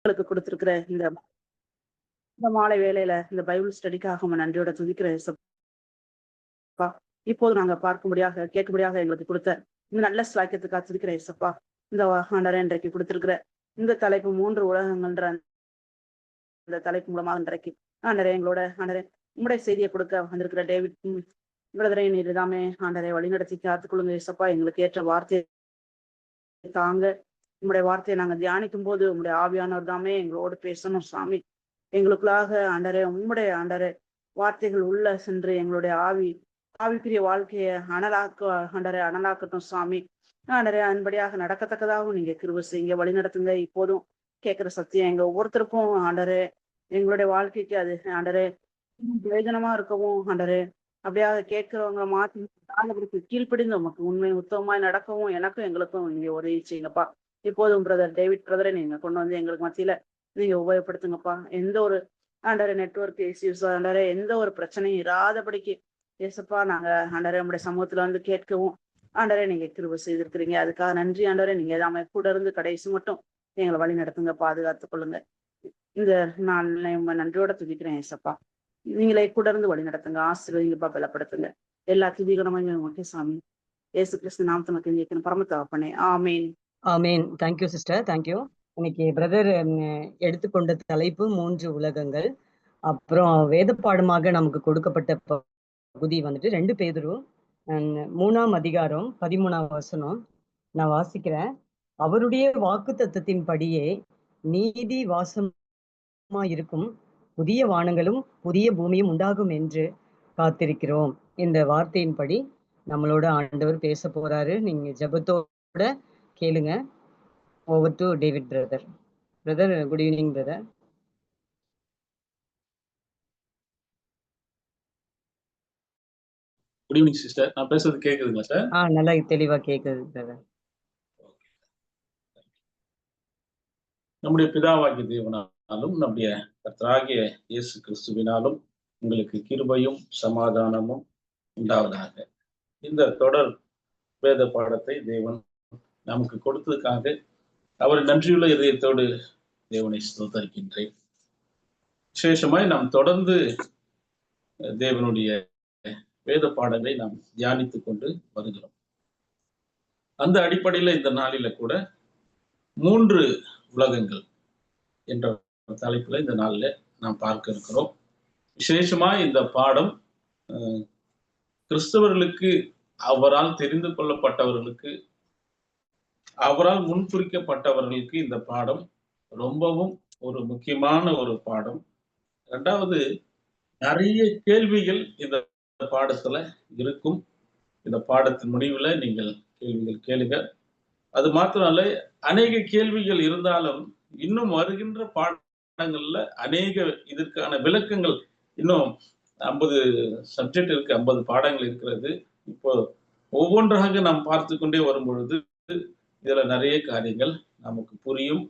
உங்களுக்கு கொடுத்திருக்கிற இந்த மாலை வேலையில இந்த பைபிள் ஸ்டடிக்காக நம்ம நன்றியோட துதிக்கிறேன் ஏசப்பா. இப்போது நாங்க பார்க்கும்படியாக கேட்கும்படியாக எங்களுக்கு கொடுத்த இந்த நல்ல ஸ்லாக்கியத்துக்காக துதிக்கிறேன் ஏசப்பா. இந்த ஆண்டரை இன்றைக்கு கொடுத்திருக்கிற இந்த தலைப்பு 3 உலகங்கள்ன்ற இந்த தலைப்பு மூலமாக இன்றைக்கு ஆண்டரே எங்களோட ஆண்டரே உங்களுடைய செய்தியை கொடுக்க வந்திருக்கிற டேவிட் பிரதரை நீர் தாமே ஆண்டரை வழிநடத்தி காத்துக்கொள்ளுங்க ஏசப்பா. எங்களுக்கு ஏற்ற வார்த்தையை தாங்க. உங்களுடைய வார்த்தையை நாங்க தியானிக்கும் போது உங்களுடைய ஆவியானவர் தாமே எங்களோடு பேசணும் சாமி. எங்களுக்குள்ளாக ஆண்டரே உம்முடைய ஆண்டரே வார்த்தைகள் உள்ள சென்று எங்களுடைய ஆவிக்குரிய வாழ்க்கையை அனலாக்கட்டும் சாமி. ஆண்டரே அன்படியாக நடக்கத்தக்கதாகவும் நீங்க கிருபை செய்யுங்க, வழி நடத்துங்க. இப்போதும் கேட்கிற சத்தியம் எங்க ஒவ்வொருத்தருக்கும் ஆண்டரே எங்களுடைய வாழ்க்கைக்கு அது ஆண்டரே பிரயோஜனமா இருக்கவும் ஆண்டரே அப்படியாக கேட்கிறவங்க மாத்தி கீழ்ப்படிந்து உமக்கு உண்மை உத்தமமாய் நடக்கவும் எனக்கும் எங்களுக்கும் நீங்க உதவி செய்யுங்கப்பா. இப்போதும் பிரதர் டேவிட் பிரதரை நீங்க கொண்டு வந்து எங்களுக்கு மத்தியில நீங்க உபயோகப்படுத்துங்கப்பா. எந்த ஒரு ஆண்டரே நெட்வொர்க் இஷ்யூஸ் ஆண்டரே எந்த ஒரு பிரச்சனையும் இராதபடிக்கு ஏசப்பா நாங்க ஆண்டரே உங்களுடைய சமூகத்துல வந்து கேட்கவும் ஆண்டரே நீங்க கிருபை செய்திருக்கிறீங்க. அதுக்காக நன்றி ஆண்டரே. நீங்க எல்லாமே கூட இருந்து கடைசி மட்டும் எங்களை வழி நடத்துங்க, பாதுகாத்துக் கொள்ளுங்க. இந்த நான் நன்றியோட துதிக்கிறேன் ஏசப்பா. நீங்களே கூட இருந்து வழி நடத்துங்க, ஆசீர்வதிங்கப்பா, பலப்படுத்துங்க. எல்லா துதிகரமாக முக்கிய சாமி ஏசு கிறிஸ்து நாமத்தை கேட்கணும் பரமத்தகப்பனே, ஆமேன். ஆமேன். Thank you sister, thank you. இன்னைக்கு பிரதர் எடுத்துக்கொண்ட தலைப்பு 3 உலகங்கள். அப்புறம் வேத பாடமாக நமக்கு கொடுக்கப்பட்ட பகுதி வந்துட்டு 2 பேதுரு 3ஆம் அதிகாரம் 13ஆம் வசனம். நான் வாசிக்கிறேன். அவருடைய வாக்கு தத்தத்தின் படியே நீதி வாசமா இருக்கும் புதிய வானங்களும் புதிய பூமியும் உண்டாகும் என்று காத்திருக்கிறோம். இந்த வார்த்தையின்படி நம்மளோட ஆண்டவர் பேச போறாரு. நீங்க ஜெபத்தோட கேளுங்க. Over to David brother. Brother, good evening brother. Good evening sister. நான் பேசுறது கேக்குதுங்களா சார்? நல்லா தெளிவா கேக்குது பிரதர். நம்முடைய பிதாவாகிய தேவனாலும் நம்முடைய கர்த்தராகிய இயேசு கிறிஸ்துவினாலும் உங்களுக்கு கிருபையும் சமாதானமும் உண்டாவதாக. இந்த தொடர் வேத பாடத்தை தேவன் நமக்கு கொடுத்ததுக்காக அவர் நன்றியுள்ள இதயத்தோடு தேவனை ஸ்தோத்தரிக்கின்றேன். விசேஷமாய் நாம் தொடர்ந்து தேவனுடைய வேத பாடங்களை நாம் தியானித்துக் கொண்டு வருகிறோம். அந்த அடிப்படையில் இந்த நாளில கூட 3 உலகங்கள் என்ற தலைப்புல இந்த நாளில் நாம் பார்க்க இருக்கிறோம். விசேஷமா இந்த பாடம் கிறிஸ்தவர்களுக்கு, அவரால் தெரிந்து கொள்ளப்பட்டவர்களுக்கு, அவரால் முன்குறிக்கப்பட்டவர்களுக்கு இந்த பாடம் ரொம்பவும் ஒரு முக்கியமான ஒரு பாடம். 2வது, நிறைய கேள்விகள் இந்த பாடத்துல இருக்கும். இந்த பாடத்தின் முடிவுல நீங்கள் கேள்விகள் கேளுங்க. அது மாத்திரமல்ல, அநேக கேள்விகள் இருந்தாலும் இன்னும் வருகின்ற பாடங்கள்ல அநேக இதற்கான விளக்கங்கள், இன்னும் 50 சப்ஜெக்ட் இருக்கு, 50 பாடங்கள் இருக்கிறது. இப்போ ஒவ்வொன்றாக நாம் பார்த்து கொண்டே வரும் பொழுது இதுல நிறைய காரியங்கள் நமக்கு புரியும்.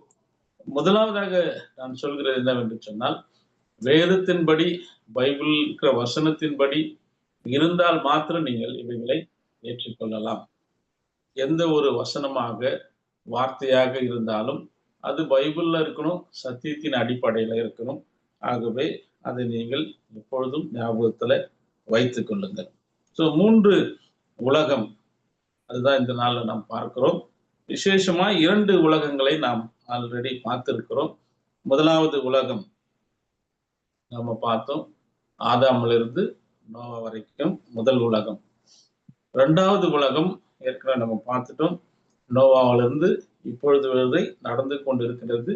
முதலாவதாக நான் சொல்கிறது என்னவென்று சொன்னால், வேதத்தின்படி, பைபிள் இருக்கிற வசனத்தின்படி இருந்தால் மாத்திரம் நீங்கள் இவைகளை ஏற்றுக்கொள்ளலாம். எந்த ஒரு வசனமாக வார்த்தையாக இருந்தாலும் அது பைபிள்ல இருக்கணும், சத்தியத்தின் அடிப்படையில இருக்கணும். ஆகவே அதை நீங்கள் எப்பொழுதும் ஞாபகத்துல வைத்துக் கொள்ளுங்கள். 3 உலகம், அதுதான் இந்த நாள்ல நாம் பார்க்கிறோம். விசேஷமா 2 உலகங்களை நாம் ஆல்ரெடி பார்த்திருக்கிறோம். முதலாவது உலகம் நம்ம பார்த்தோம், ஆதாமிலிருந்து நோவா வரைக்கும் முதல் உலகம். 2வது உலகம் ஏற்கனவே நம்ம பார்த்துட்டோம், நோவாவிலிருந்து இப்பொழுது வரை நடந்து கொண்டிருக்கிறது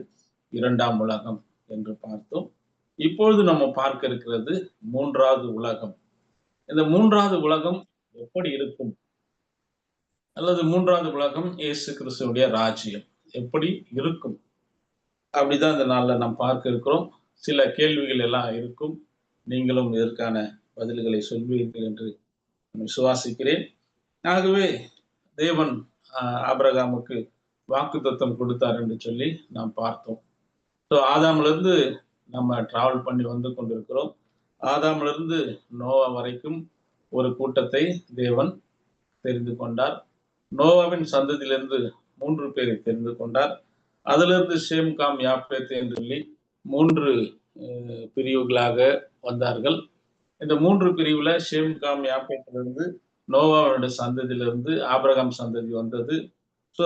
2ஆம் உலகம் என்று பார்த்தோம். இப்பொழுது நம்ம பார்க்க இருக்கிறது 3வது உலகம். இந்த 3வது உலகம் எப்படி இருக்கும், அல்லது 3வது உலகம் இயேசு கிறிஸ்துவுடைய ராஜ்யம் எப்படி இருக்கும், அப்படிதான் இந்த நாள்ல நாம் பார்க்க இருக்கிறோம். சில கேள்விகள் எல்லாம் இருக்கும். நீங்களும் இதற்கான பதில்களை சொல்வீர்கள் என்று விசுவாசிக்கிறேன். ஆகவே தேவன் ஆபிரகாமுக்கு வாக்குத்தத்தம் கொடுத்தார் என்று சொல்லி நாம் பார்த்தோம். ஆதாம்ல இருந்து நம்ம டிராவல் பண்ணி வந்து கொண்டிருக்கிறோம். ஆதாம்ல இருந்து நோவா வரைக்கும் ஒரு கூட்டத்தை தேவன் தெரிந்து கொண்டார். நோவாவின் சந்ததியிலிருந்து 3 பேரை தெரிந்து கொண்டார். அதுல இருந்து ஷேம், காம், யாப்பேத் என்று சொல்லி 3 பிரிவுகளாக வந்தார்கள். இந்த 3 பிரிவுல ஷேம், காம், யாப்பேத்திலிருந்து நோவாவுடைய சந்ததியிலிருந்து ஆபிரகாம் சந்ததி வந்தது. சோ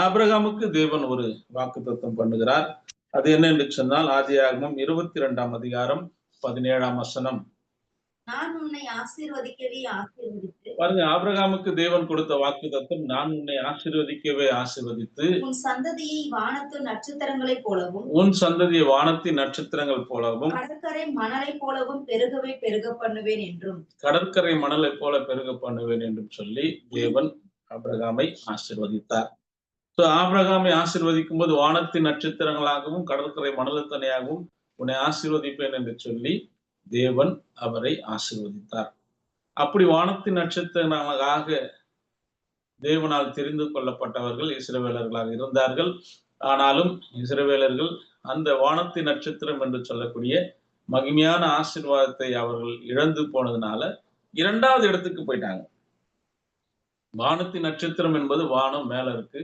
ஆபிரகாமுக்கு தேவன் ஒரு வாக்குத்தத்தம் பண்ணுகிறார். அது என்ன என்று சொன்னால் ஆதியாகமம் 22ஆம் அதிகாரம் 17ஆம் வசனம். நான் உன்னை ஆசீர்வதிக்கவே ஆசீர்வதித்து பாருங்க, ஆபிரகாமுக்கு தேவன் கொடுத்த வாக்குத்தத்தம், நான் உன்னை ஆசீர்வதிக்கவே ஆசீர்வதித்து உன் சந்ததியை வானத்து நட்சத்திரங்களைப் போலவும் உன் சந்ததியை வானத்தின் நட்சத்திரங்கள் போலவும் கடற்கரை மணலைப் போலவும் பெருகவே பெருக பண்ணுவேன் என்றும் கடற்கரை மணலை போல பெருக பண்ணுவேன் என்றும் சொல்லி தேவன் ஆபிரகாமை ஆசீர்வதித்தார். சோ ஆபிரகாமை ஆசீர்வதிக்கும் போது வானத்தின் நட்சத்திரங்களாகவும் கடற்கரை மணலத்தனையாகவும் உன்னை ஆசீர்வதிப்பேன் என்று சொல்லி தேவன் அவரை ஆசீர்வதித்தார். அப்படி வானத்தின் நட்சத்திரங்களாக தேவனால் தெரிந்து கொள்ளப்பட்டவர்கள் இஸ்ரவேலர்களாக இருந்தார்கள். ஆனாலும் இஸ்ரவேலர்கள் அந்த வானத்தின் நட்சத்திரம் என்று சொல்லக்கூடிய மகிமையான ஆசீர்வாதத்தை அவர்கள் இழந்து போனதுனால 2வது இடத்துக்கு போயிட்டாங்க. வானத்தின் நட்சத்திரம் என்பது வானம் மேல இருக்கு.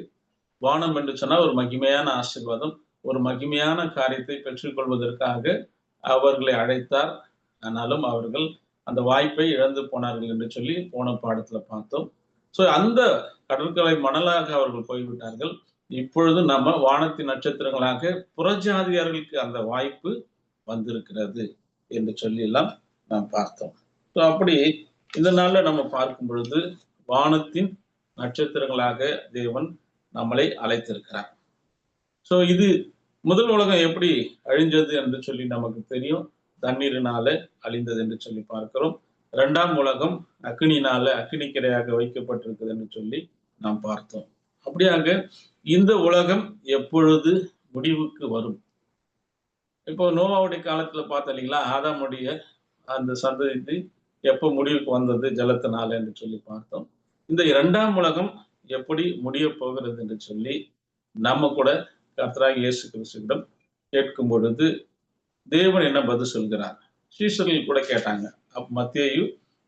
வானம் என்று சொன்னா ஒரு மகிமையான ஆசீர்வாதம், ஒரு மகிமையான காரியத்தை பெற்றுக்கொள்வதற்காக அவர்களை அழைத்தார். ஆனாலும் அவர்கள் அந்த வாய்ப்பை இழந்து போனார்கள் என்று சொல்லி போன பாடத்துல பார்த்தோம். சோ அந்த கடற்கரை மணலாக அவர்கள் போய்விட்டார்கள். இப்பொழுது நம்ம வானத்தின் நட்சத்திரங்களாக புறஜாதியார்களுக்கு அந்த வாய்ப்பு வந்திருக்கிறது என்று சொல்லி எல்லாம் நாம் பார்த்தோம். ஸோ அப்படி இந்த நாள்ல நம்ம பார்க்கும் பொழுது வானத்தின் நட்சத்திரங்களாக தேவன் நம்மளை அழைத்திருக்கிறார். ஸோ இது முதல் உலகம் எப்படி அழிஞ்சது என்று சொல்லி நமக்கு தெரியும். தண்ணீரினால அழிந்தது என்று சொல்லி பார்க்கிறோம். 2ஆம் உலகம் அக்கினியினால அக்கினிக்கிரையாக வைக்கப்பட்டிருக்குது என்று சொல்லி நாம் பார்த்தோம். அப்படியாக இந்த உலகம் எப்பொழுது முடிவுக்கு வரும்? இப்போ நோவாவுடைய காலத்துல பார்த்தோம் இல்லைங்களா, ஆதாமுடைய அந்த சந்ததி எப்போ முடிவுக்கு வந்தது ஜலத்தினால என்று சொல்லி பார்த்தோம். இந்த 2ஆம் உலகம் எப்படி முடிய போகிறது என்று சொல்லி நம்ம கூட கர்த்தராகிய இயேசு கிறிஸ்துவிடம் கேட்கும் பொழுது தேவன் என்ன பதில் சொல்கிறார்? சீஷர்கள் கூட கேட்டாங்க. மத்தேயு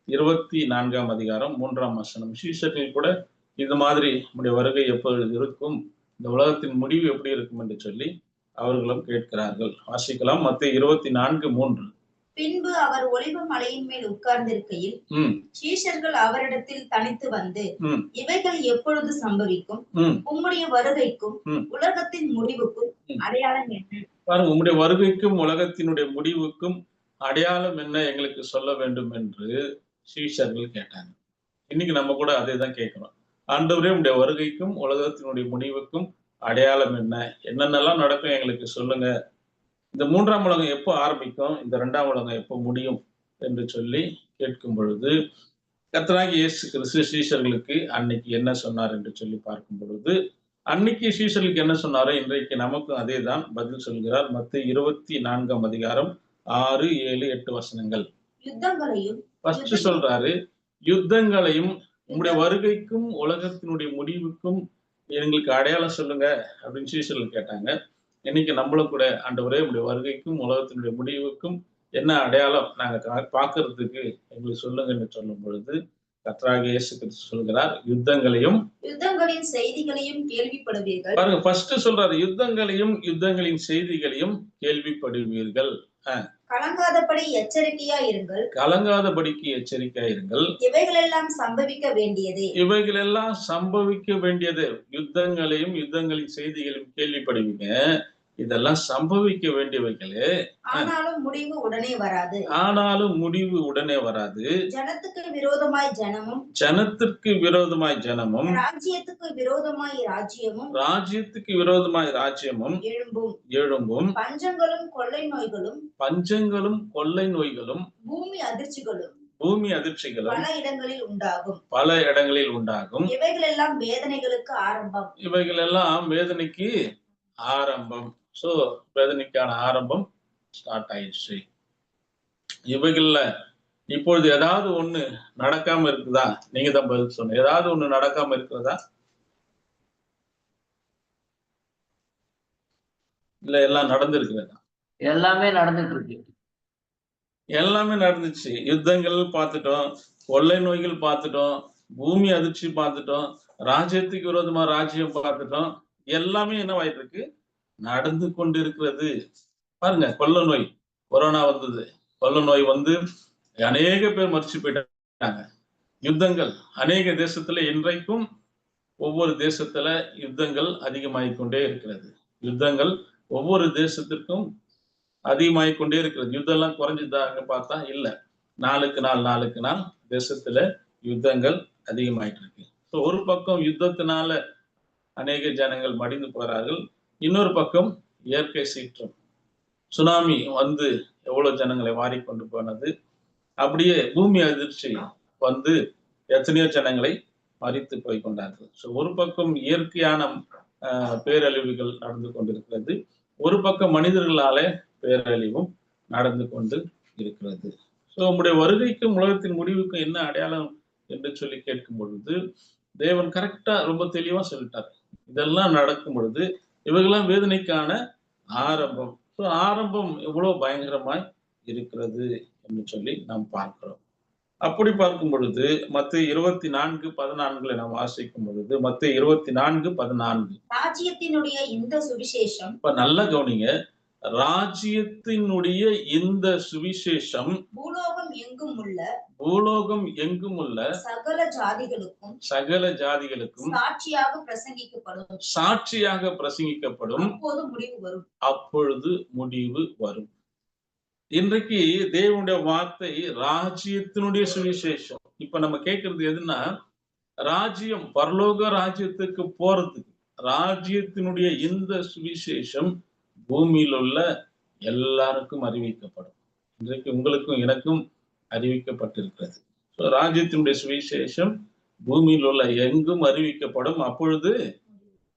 24ஆம் அதிகாரம் 3ஆம் வசனம். சீஷர்கள் கூட இந்த மாதிரி நம்முடைய வருகை எப்பொழுது இருக்கும், இந்த உலகத்தின் முடிவு எப்படி இருக்கும் என்று சொல்லி அவர்களும் கேட்கிறார்கள். வாசிக்கலாம். மத்தேயு 24:3. பின்பு அவர் ஒலிவ மலையின் மேல் உட்கார்ந்திருக்கையில் சீஷர்கள் அவரிடத்தில் தனித்து வந்து, இவைகள் எப்பொழுது சம்பவிக்கும்? உம்முடைய வருகைக்கும் உலகத்தின் முடிவுக்கும் அடையாளம் என்ன? பாருங்க, உம்முடைய வருகைக்கும் உலகத்தினுடைய முடிவுக்கும் அடையாளம் என்ன எங்களுக்கு சொல்ல வேண்டும் என்று சீஷர்கள் கேட்டாங்க. இன்னைக்கு நம்ம கூட அதே தான் கேட்கிறோம். ஆண்டவரே, உம்முடைய வருகைக்கும் உலகத்தினுடைய முடிவுக்கும் அடையாளம் என்ன, என்னென்னலாம் நடக்கும் எங்களுக்கு சொல்லுங்க. இந்த 3ஆம் உலகம் எப்போ ஆரம்பிக்கும், இந்த 2ஆம் உலகம் எப்போ முடியும் என்று சொல்லி கேட்கும் பொழுது கர்த்தராகிய இயேசு கிறிஸ்து சீஷர்களுக்கு அன்னைக்கு என்ன சொன்னார் என்று சொல்லி பார்க்கும் பொழுது, அன்னைக்கு சீஷர்களுக்கு என்ன சொன்னாரோ இன்றைக்கு நமக்கும் அதே தான் பதில் சொல்கிறார். மத்தேயு 24ஆம் அதிகாரம் 6, 7, 8 வசனங்கள். ஃபர்ஸ்ட் சொல்றாரு, யுத்தங்களையும் உங்களுடைய வருகைக்கும் உலகத்தினுடைய முடிவுக்கும் எங்களுக்கு அடையாளம் சொல்லுங்க அப்படின்னு சீஷர்கள் கேட்டாங்க. இன்னைக்கு நம்மளும் கூட ஆண்டவரே, உங்களுடைய வருகைக்கும் உலகத்தினுடைய முடிவுக்கும் என்ன அடையாளம் நாங்க பார்க்கறதுக்கு எங்களுக்கு சொல்லுங்கன்னு சொல்லும் பொழுது கர்த்தராகிய இயேசு கிறிஸ்து சொல்கிறார், யுத்தங்களின் செய்திகளையும் கேள்விப்படுவீர்கள். பாருங்க, ஃபர்ஸ்ட் சொல்றாரு, யுத்தங்களின் செய்திகளையும் கேள்விப்படுவீர்கள். கலங்காதபடி எச்சரிக்கையா இருங்கள். கலங்காதபடிக்கு எச்சரிக்கையா இருங்கள். இவைகளெல்லாம் சம்பவிக்க வேண்டியதே. இவைகளெல்லாம் சம்பவிக்க வேண்டியது. யுத்தங்களின் செய்திகளையும் கேள்விப்படுவீங்க. இதெல்லாம் சம்பவிக்க வேண்டியவைகளே. ஆனாலும் முடிவு உடனே வராது. ஜனத்துக்கு விரோதமாய் ஜனமும் ராஜ்யத்துக்கு விரோதமாய் ராஜ்யமும் எழும்பும். பஞ்சங்களும் கொள்ளை நோய்களும் பூமி அதிர்ச்சிகளும் பல இடங்களில் உண்டாகும். இவைகளெல்லாம் வேதனைக்கு ஆரம்பம். சோ வேதனைக்கான ஆரம்பம் ஸ்டார்ட் ஆயிடுச்சு. இவைகள்ல இப்பொழுது ஏதாவது ஒண்ணு நடக்காம இருக்குதா? நீங்க தான் பதில் சொன்ன. ஏதாவது ஒண்ணு நடக்காம இருக்கிறதா? இல்ல எல்லாம் நடந்திருக்கிறதா? எல்லாமே நடந்துட்டு இருக்கு. எல்லாமே நடந்துச்சு. யுத்தங்கள் பார்த்துட்டோம், கொள்ளை நோய்கள் பார்த்துட்டோம், பூமி அதிர்ச்சி பார்த்துட்டோம், ராஜ்யத்துக்கு விரோதமா ராஜ்யம் பார்த்துட்டோம். எல்லாமே என்னவாயிட்டு இருக்கு? நடந்து கொண்டிருக்கிறது. பாருங்க, கொள்ள நோய், கொரோனா வந்தது. கொள்ள நோய் வந்து அநேக பேர் மரிச்சு போயிட்டாங்க. யுத்தங்கள் அநேக தேசத்துல இன்றைக்கும் ஒவ்வொரு தேசத்துல யுத்தங்கள் அதிகமாகிக் கொண்டே இருக்கிறது. யுத்தங்கள் ஒவ்வொரு தேசத்திற்கும் அதிகமாகிக் கொண்டே இருக்கிறது. யுத்தம் எல்லாம் குறைஞ்சுதாக பார்த்தா இல்ல. நாளுக்கு நாள் தேசத்துல யுத்தங்கள் அதிகமாயிட்டு இருக்கு. ஸோ ஒரு பக்கம் யுத்தத்தினால அநேக ஜனங்கள் மடிந்து போகிறார்கள். இன்னொரு பக்கம் இயற்கை சீற்றம், சுனாமி வந்து எவ்வளவு ஜனங்களை வாரிக்கொண்டு போனது. அப்படியே பூமி அதிர்ச்சி வந்து எத்தனையோ ஜனங்களை மறித்து போய் கொண்டார்கள். ஸோ ஒரு பக்கம் இயற்கையான பேரழிவுகள் நடந்து கொண்டிருக்கிறது, ஒரு பக்கம் மனிதர்களாலே பேரழிவும் நடந்து கொண்டு இருக்கிறது. ஸோ உங்களுடைய வருகைக்கும் உலகத்தின் முடிவுக்கும் என்ன அடையாளம் என்று சொல்லி கேட்கும் பொழுது தேவன் கரெக்டா ரொம்ப தெளிவா சொல்லிட்டார். இதெல்லாம் நடக்கும் பொழுது இவைகளாம் வேதனைக்கான ஆரம்பம். ஸோ ஆரம்பம் எவ்வளவு பயங்கரமாய் இருக்கிறது என்று சொல்லி நாம் பார்க்கிறோம். அப்படி பார்க்கும் பொழுது மத்தேயு 24:14 நாம் வாசிக்கும் பொழுது, மத்தேயு 24:14 ராஜ்யத்தினுடைய இந்த சுவிசேஷம், இப்ப நல்லா கவனிங்க, ராஜ்யத்தினுடைய இந்த சுவிசேஷம் பூலோகம் எங்கும் உள்ள சகல ஜாதிகளுக்கும் சாட்சியாக பிரசங்கிக்கப்படும். அப்பொழுது முடிவு வரும். இன்றைக்கு தேவனுடைய வார்த்தை ராஜ்யத்தினுடைய சுவிசேஷம். இப்ப நம்ம கேட்கறது எதுன்னா, ராஜ்யம், பரலோக ராஜ்யத்துக்கு போறதுக்கு ராஜ்யத்தினுடைய இந்த சுவிசேஷம் பூமியில் உள்ள எல்லாருக்கும் அறிவிக்கப்படும். இன்றைக்கு உங்களுக்கும் எனக்கும் அறிவிக்கப்பட்டிருக்கிறது. ராஜ்யத்தினுடைய சுவிசேஷம் பூமியில் உள்ள எங்கும் அறிவிக்கப்படும்.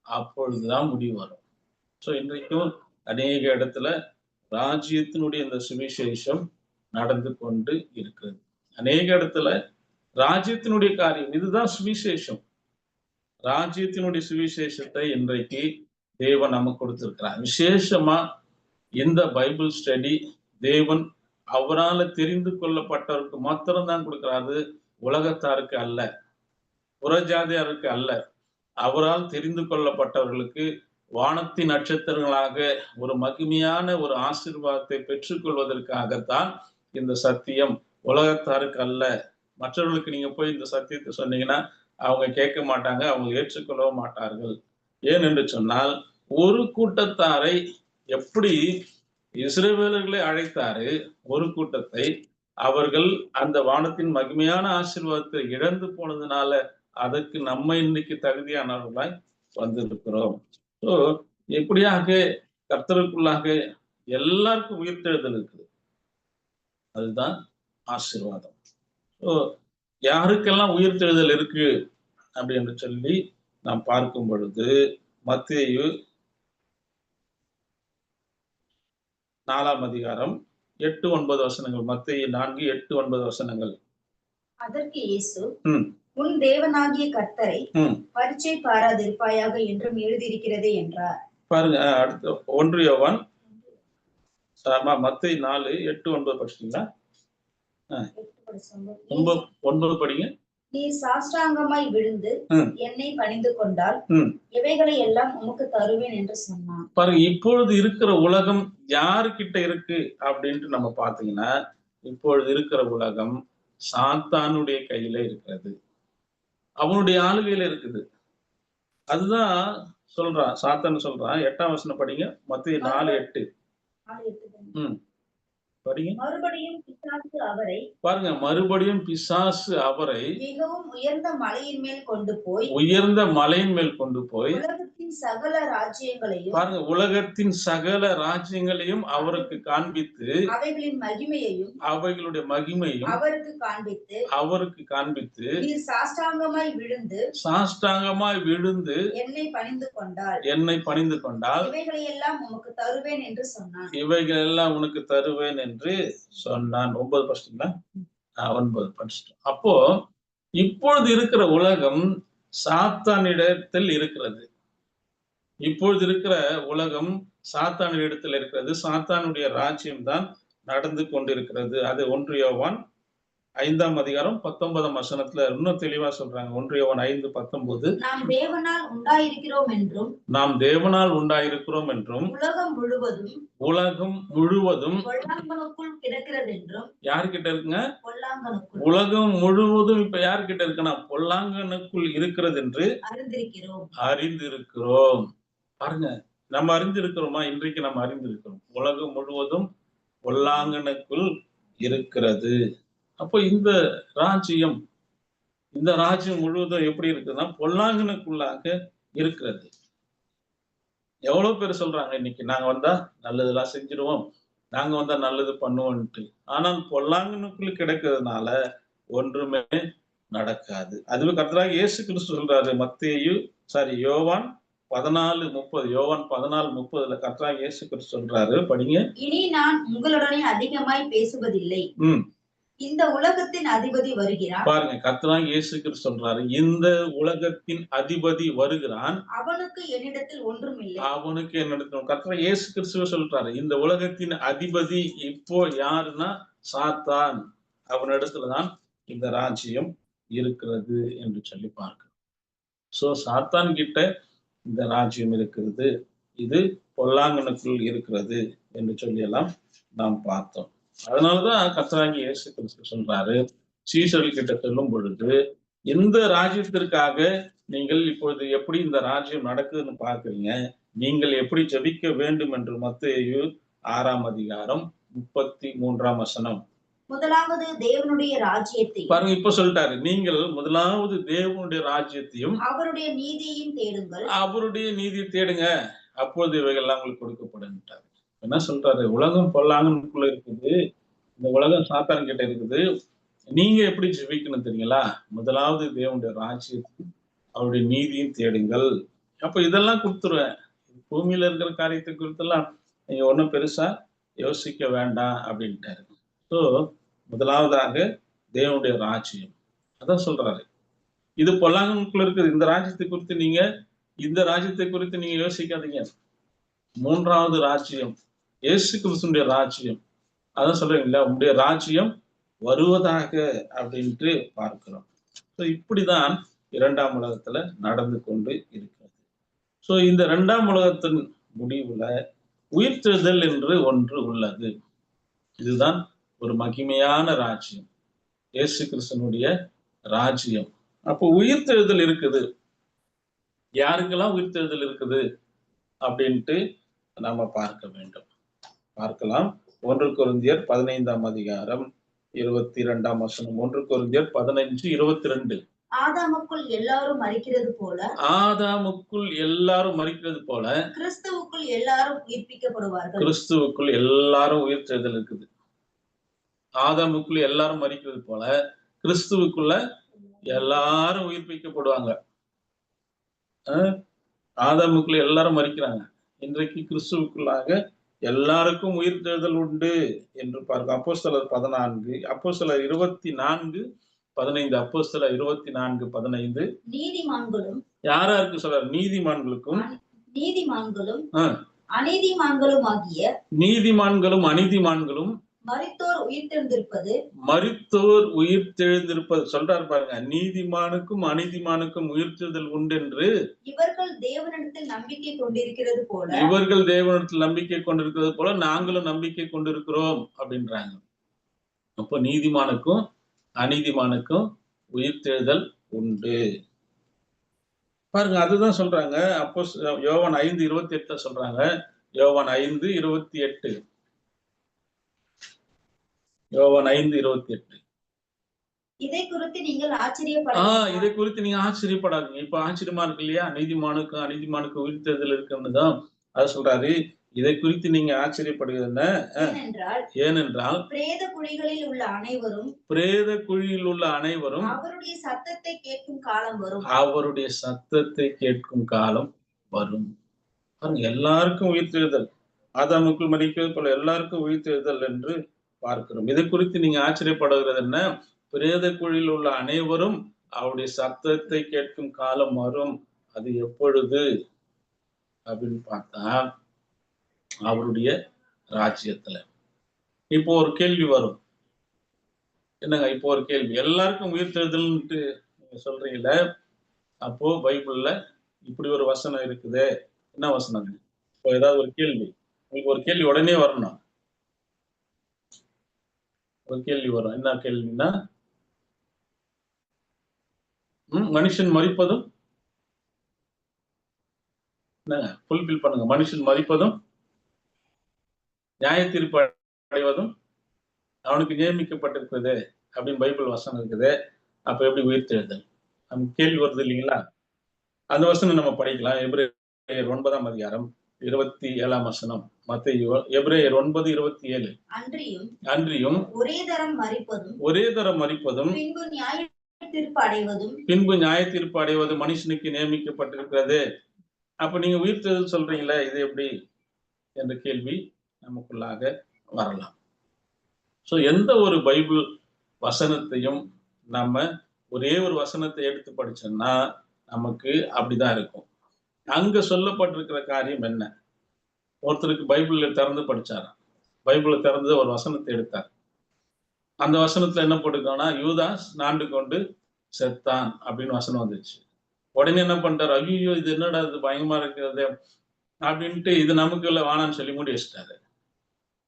அப்பொழுதுதான் முடிவு வரும். ஸோ இன்றைக்கும் அநேக இடத்துல ராஜ்யத்தினுடைய இந்த சுவிசேஷம் நடந்து கொண்டு இருக்கிறது. அநேக இடத்துல ராஜ்யத்தினுடைய காரியம் இதுதான் சுவிசேஷம். ராஜ்யத்தினுடைய சுவிசேஷத்தை இன்றைக்கு தேவன் நமக்கு கொடுத்திருக்கிறார். விசேஷமா இந்த பைபிள் ஸ்டடி தேவன் அவரால் தெரிந்து கொள்ளப்பட்டவருக்கு மாத்திரம்தான் கொடுக்கிறாரு, உலகத்தாருக்கு அல்ல, புறஜாதியாருக்கு அல்ல. அவரால் தெரிந்து கொள்ளப்பட்டவர்களுக்கு வானத்தின் நட்சத்திரங்களாக ஒரு மகிமையான ஒரு ஆசீர்வாதத்தை பெற்றுக்கொள்வதற்காகத்தான் இந்த சத்தியம். உலகத்தாருக்கு அல்ல. மற்றவர்களுக்கு நீங்க போய் இந்த சத்தியத்தை சொன்னீங்கன்னா அவங்க கேட்க மாட்டாங்க, அவங்க ஏற்றுக்கொள்ளவும் மாட்டார்கள். ஏன் என்று சொன்னால், ஒரு கூட்டத்தாரை எப்படி இஸ்ரவேலர்களை அழைத்தாரு, ஒரு கூட்டத்தை அவர்கள் அந்த வானத்தின் மகிமையான ஆசீர்வாதத்தை இழந்து போனதுனால அதற்கு நம்ம இன்னைக்கு தகுதியானவர்களாய் வந்திருக்கிறோம். ஸோ எப்படியாக கர்த்தருக்குள்ளாக எல்லாருக்கும் உயிர்த்தெழுதல் இருக்குது, அதுதான் ஆசீர்வாதம். ஸோ யாருக்கெல்லாம் உயிர்த்தெழுதல் இருக்கு அப்படின்னு சொல்லி நாம் பார்க்கும் பொழுது மத்தேயு 4:8-9 வசனங்கள். மத்தேயு 4:8-9 அதற்கு இயேசு, உன் தேவனாகிய கர்த்தரை பரீட்சை பாராதிருப்பாயாக என்றும் எழுதியிருக்கிறதே என்றார். பாருங்க, அடுத்து 1 யோவான் மத்தேயு 4:8-9 படிச்சிட்டீங்களா? 9 படிங்க. நீ சாஷ்டாங்கமாய் விழுந்து என்னை பணிந்து கொண்டால் இவைகளை எல்லாம் உமக்கு தருவேன் என்று சொன்னான். பாருங்க, இப்பொழுது இருக்கிற உலகம் யாருக்கிட்ட இருக்கு அப்படின்ட்டு நம்ம பாத்தீங்கன்னா, இப்பொழுது இருக்கிற உலகம் சாத்தானுடைய கையில இருக்கிறது, அவனுடைய ஆளுகையில இருக்குது. அதுதான் சொல்றான், சாத்தான் சொல்றான். 8ஆம் வசனம் படிங்க, மத்தேயு 4:8 படிங்க. மறுபடியும் பிசாசு அவரை, பாருங்க, மறுபடியும் பிசாசு அவரை மிகவும் உயர்ந்த மலையின் மேல் கொண்டு போய் உலகத்தின் சகல ராஜ்யங்களையும், பாருங்க, உலகத்தின் சகல ராஜ்யங்களையும் அவருக்கு காண்பித்து அவைகளுடைய மகிமையும் அவருக்கு காண்பித்து நீர் சாஷ்டாங்கமாய் விழுந்து என்னை பணிந்து கொண்டால் இவைகளை எல்லாம் உனக்கு தருவேன் என்று சொன்னான். இவைகள் எல்லாம் உனக்கு தருவேன் என்று சொன்னான். 9 படிச்சிட்டீங்களா? 9 படிச்சிட்டோம். அப்போ இப்பொழுது இருக்கிற உலகம் சாத்தானிடத்தில் இருக்கிறது. இப்பொழுது இருக்கிற உலகம் சாத்தானிடத்தில் இருக்கிறது. சாத்தானுடைய ராஜ்யம் தான் நடந்து கொண்டிருக்கிறது. அது 1 யோவான் 5ஆம் அதிகாரம் 19ஆம் வசனத்துல இன்னும் தெளிவா சொல்றாங்க. 1 யோவான் 5:19 நாம் தேவனால் உண்டாயிருக்கிறோம் என்றும் நாம் தேவனால் உண்டாயிருக்கிறோம் என்றும் உலகம் முழுவதும் பொல்லாங்கனுக்குள் கிடக்கிறது என்றும். யார்கிட்ட இருக்குங்க? பொல்லாங்கனுக்குள். உலகம் முழுவதும் இப்ப யார்கிட்ட இருக்குன்னா பொல்லாங்கனுக்குள் இருக்கிறது என்று அறிந்திருக்கிறோம். பாருங்க, நம்ம அறிந்திருக்கிறோமா? இன்றைக்கு நம்ம அறிந்திருக்கிறோம். உலகம் முழுவதும் பொல்லாங்கனுக்குள் இருக்கிறது. அப்போ இந்த ராஜ்யம் முழுவதும் எப்படி இருக்குதுன்னா பொல்லாங்கனுக்குள்ளாக இருக்கிறது. எவ்வளவு பேர் சொல்றாங்க இன்னைக்கு நாங்க வந்தா நல்லதெல்லாம் செஞ்சிருவோம், நாங்க வந்தா நல்லது பண்ணுவோம்ட்டு. ஆனால் பொல்லாங்கனுக்குள்ள கிடைக்கிறதுனால ஒன்றுமே நடக்காது. அதுவே கர்த்தராகிய இயேசு கிறிஸ்து சொல்றாரு. யோவான் 14:30 கர்த்தராகிய இயேசு கிறிஸ்து சொல்றாரு, படிங்க. இனி நான் உங்களுடனே அதிகமாய் பேசுவதில்லை, இந்த உலகத்தின் அதிபதி வருகிறான். பாருங்க, கர்த்தராகிய இயேசு கிறிஸ்து சொல்றாரு, இந்த உலகத்தின் அதிபதி வருகிறான், அவனுக்கு என்னிடத்தில் ஒன்றுமில்லை. கர்த்தராகிய இயேசு கிறிஸ்துவ சொல்றாரு, இந்த உலகத்தின் அதிபதி இப்போ யாருன்னா சாத்தான். அவனிடத்துலதான் இந்த ராஜ்யம் இருக்கிறது என்று சொல்லி பார்க்கிறோம். சோ சாத்தான் கிட்ட இந்த ராஜ்யம் இருக்கிறது, இது பொல்லாங்கனுக்குள் இருக்கிறது என்று சொல்லி எல்லாம் நாம் பார்த்தோம். அதனாலதான் கர்த்தராகிய இயேசு கிறிஸ்து சொல்றாரு, சீஷர்கள் கிட்ட சொல்லும் பொழுது, இந்த ராஜ்யத்திற்காக நீங்கள் இப்பொழுது எப்படி இந்த ராஜ்யம் நடக்குதுன்னு பாக்குறீங்க, நீங்கள் எப்படி ஜெபிக்க வேண்டும் என்று மத்தேயு 6ஆம் அதிகாரம் 33ஆம் வசனம். முதலாவது தேவனுடைய ராஜ்யத்தை பாருங்க, இப்ப சொல்லிட்டாரு, நீங்கள் முதலாவது தேவனுடைய ராஜ்யத்தையும் அவருடைய நீதியையும் தேடுங்கள், அவருடைய நீதியை தேடுங்க, அப்பொழுது இவைகள் எல்லாம் உங்களுக்கு கொடுக்கப்படும். என்ன சொல்றாரு? உலகம் பொல்லாங்கனுக்குள்ள இருக்குது, இந்த உலகம் சாத்தான் கிட்ட இருக்குது, நீங்க எப்படி ஜெபிக்கணும் தெரியுங்களா? முதலாவது தேவனுடைய ராஜ்யத்தையும் அவருடைய நீதியும் தேடுங்கள், அப்ப இதெல்லாம் கொடுத்துருவேன். பூமியில இருக்கிற காரியத்தை குறித்தெல்லாம் நீங்க ஒன்றும் பெருசா யோசிக்க வேண்டாம் அப்படின்ட்டாரு. ஸோ முதலாவதாக தேவனுடைய ராஜ்யம், அதான் சொல்றாரு. இது பொல்லாங்கனுக்குள்ள இருக்குது, இந்த ராஜ்யத்தை குறித்து நீங்க யோசிக்காதீங்க. மூன்றாவது ராஜ்யம் இயேசு கிறிஸ்துடைய ராஜ்யம், அதான் சொல்றீங்களா, உங்களுடைய ராஜ்யம் வருவதாக அப்படின்ட்டு பார்க்கிறோம். ஸோ இப்படிதான் 2ஆம் உலகத்துல நடந்து கொண்டு இருக்கிறது. ஸோ இந்த 2ஆம் உலகத்தின் முடிவுல உயிர்த்தெழுதல் என்று ஒன்று உள்ளது. இதுதான் ஒரு மகிமையான ராஜ்யம், இயேசு கிறிஸ்துனுடைய ராஜ்யம். அப்போ உயிர்த்தெழுதல் இருக்குது. யாருக்கெல்லாம் உயிர்த்தெழுதல் இருக்குது அப்படின்ட்டு நாம பார்க்க வேண்டும். பார்க்கலாம். 1 கொரிந்தியர் 15ஆம் அதிகாரம் 22ஆம் வசனம். 1 கொரிந்தியர் 15:22. ஆதாமுக்குள் எல்லாரும் மரிக்கிறது போல கிறிஸ்துவுக்குள் எல்லாரும் உயிர்த்தெழுதல் இருக்குது. ஆதாமுக்குள் எல்லாரும் மரிக்கிறது போல கிறிஸ்துவுக்குள்ள எல்லாரும் உயிர்ப்பிக்கப்படுவாங்க. ஆதாமுக்குள்ள எல்லாரும் மரிக்கிறாங்க. இன்றைக்கு கிறிஸ்துவுக்குள்ளாக எல்லாருக்கும் உயிர்த்தெழுதல் உண்டு என்று பார்க்க. அப்போஸ்தலர் 14, அப்போஸ்தலர் 24:15, அப்போஸ்தலர் 24:15. நீதிமான்களும் யாராருக்கு சொல்றாரு? நீதிமான்களும் அநீதிமான்களும் மரித்தோர் உயிர்த்தெழுந்திருப்பது சொல்றாரு பாருங்க. நீதிமானுக்கும் அநீதிமானுக்கும் உயிர்த்தெழுதல் உண்டு என்று இவர்கள் தேவனிடத்தில் நம்பிக்கை கொண்டிருக்கிறது போல நாங்களும் நம்பிக்கை கொண்டிருக்கிறோம் அப்படின்றாங்க. அப்போ நீதிமானுக்கும் அநீதிமானுக்கும் உயிர்த்தெழுதல் உண்டு பாருங்க. அதுதான் சொல்றாங்க. அப்போ யோவான் 5:28 சொல்றாங்க. யோவான் 5:28. யோவான் 5:28. இதை குறித்து நீங்க ஆச்சரியப்படாதீங்க. இப்ப ஆச்சரியமா இருக்கு இல்லையா? அநீதிமானுக்கு உயிர்த்தெழுதல் இருக்குன்னுதான் அதை சொல்றாரு. இதை குறித்து நீங்க ஆச்சரியப்படுகிறது ஏனென்றால் பிரேத குழிகளில் உள்ள அனைவரும் அவருடைய சத்தத்தை கேட்கும் காலம் வரும். எல்லாருக்கும் உயிர்த்தெழுதல், ஆதாமுக்குள் மரிக்கிறது போல எல்லாருக்கும் உயிர்த்தெழுதல் என்று பார்க்கிறோம். இதை குறித்து நீங்க ஆச்சரியப்படுகிறது என்ன? பிரேத குழியில் உள்ள அனைவரும் அவருடைய சத்தத்தை கேட்கும் காலம் வரும். அது எப்பொழுது அப்படின்னு பார்த்தா அவருடைய ராஜ்யத்துல. இப்போ ஒரு கேள்வி வரும், என்னங்க இப்போ ஒரு கேள்வி, எல்லாருக்கும் உயிர்த்தெழுதல்ன்ட்டு நீங்க சொல்றீங்கல்ல, அப்போ பைபிள்ல இப்படி ஒரு வசனம் இருக்குது. என்ன வசனம்? இப்போ ஏதாவது ஒரு கேள்வி, உங்களுக்கு ஒரு கேள்வி உடனே வரணும். ஒரு கேள்வி வரும். என்ன கேள்வின்னா, மனுஷன் மரிப்பதும் என்னங்க ஃபுல்ஃபில் பண்ணுங்க. மனுஷன் மரிப்பதும் நியாய தீர்ப்பு அடைவதும் அவனுக்கு நியமிக்கப்பட்டிருக்கிறது அப்படின்னு பைபிள் வசனம் இருக்குது. அப்ப எப்படி உயிர்த்தெழுதல்? நமக்கு கேள்வி வருது இல்லைங்களா? அந்த வசனம் நம்ம படிக்கலாம். எபிரேயர் 9ஆம் அதிகாரம் 27ஆம் வசனம். மத்தேயு எபிரேயர் 9:27. அன்றியும் ஒரே தரம் மரிப்பதும் பின்பு நியாய தீர்ப்பு அடைவது மனுஷனுக்கு நியமிக்கப்பட்டிருக்கிறது. அப்ப நீங்க உயிர்த்தெழுதல் சொல்றீங்களே, இது எப்படி என்ற கேள்வி நமக்குள்ளாக வரலாம். சோ எந்த ஒரு பைபிள் வசனத்தையும் நம்ம ஒரே ஒரு வசனத்தை எடுத்து படிச்சோம்னா நமக்கு அப்படிதான் இருக்கும். அங்க சொல்லப்பட்டிருக்கிற காரியம் என்ன? ஒருத்தருக்கு பைபிள்ல திறந்து படிச்சாராம். பைபிளை திறந்து ஒரு வசனத்தை எடுத்தார். அந்த வசனத்துல என்ன போட்டுக்கோன்னா, யூதாஸ் நாண்டு கொண்டு செத்தான் அப்படின்னு வசனம் வந்துச்சு. உடனே என்ன பண்ணிட்டாரு, ஐயோ இது என்னடா இது பயங்கரமா இருக்கிறது அப்படின்ட்டு இது நமக்கு இல்ல வேணான்னு சொல்லி மூடி வச்சுட்டாரு.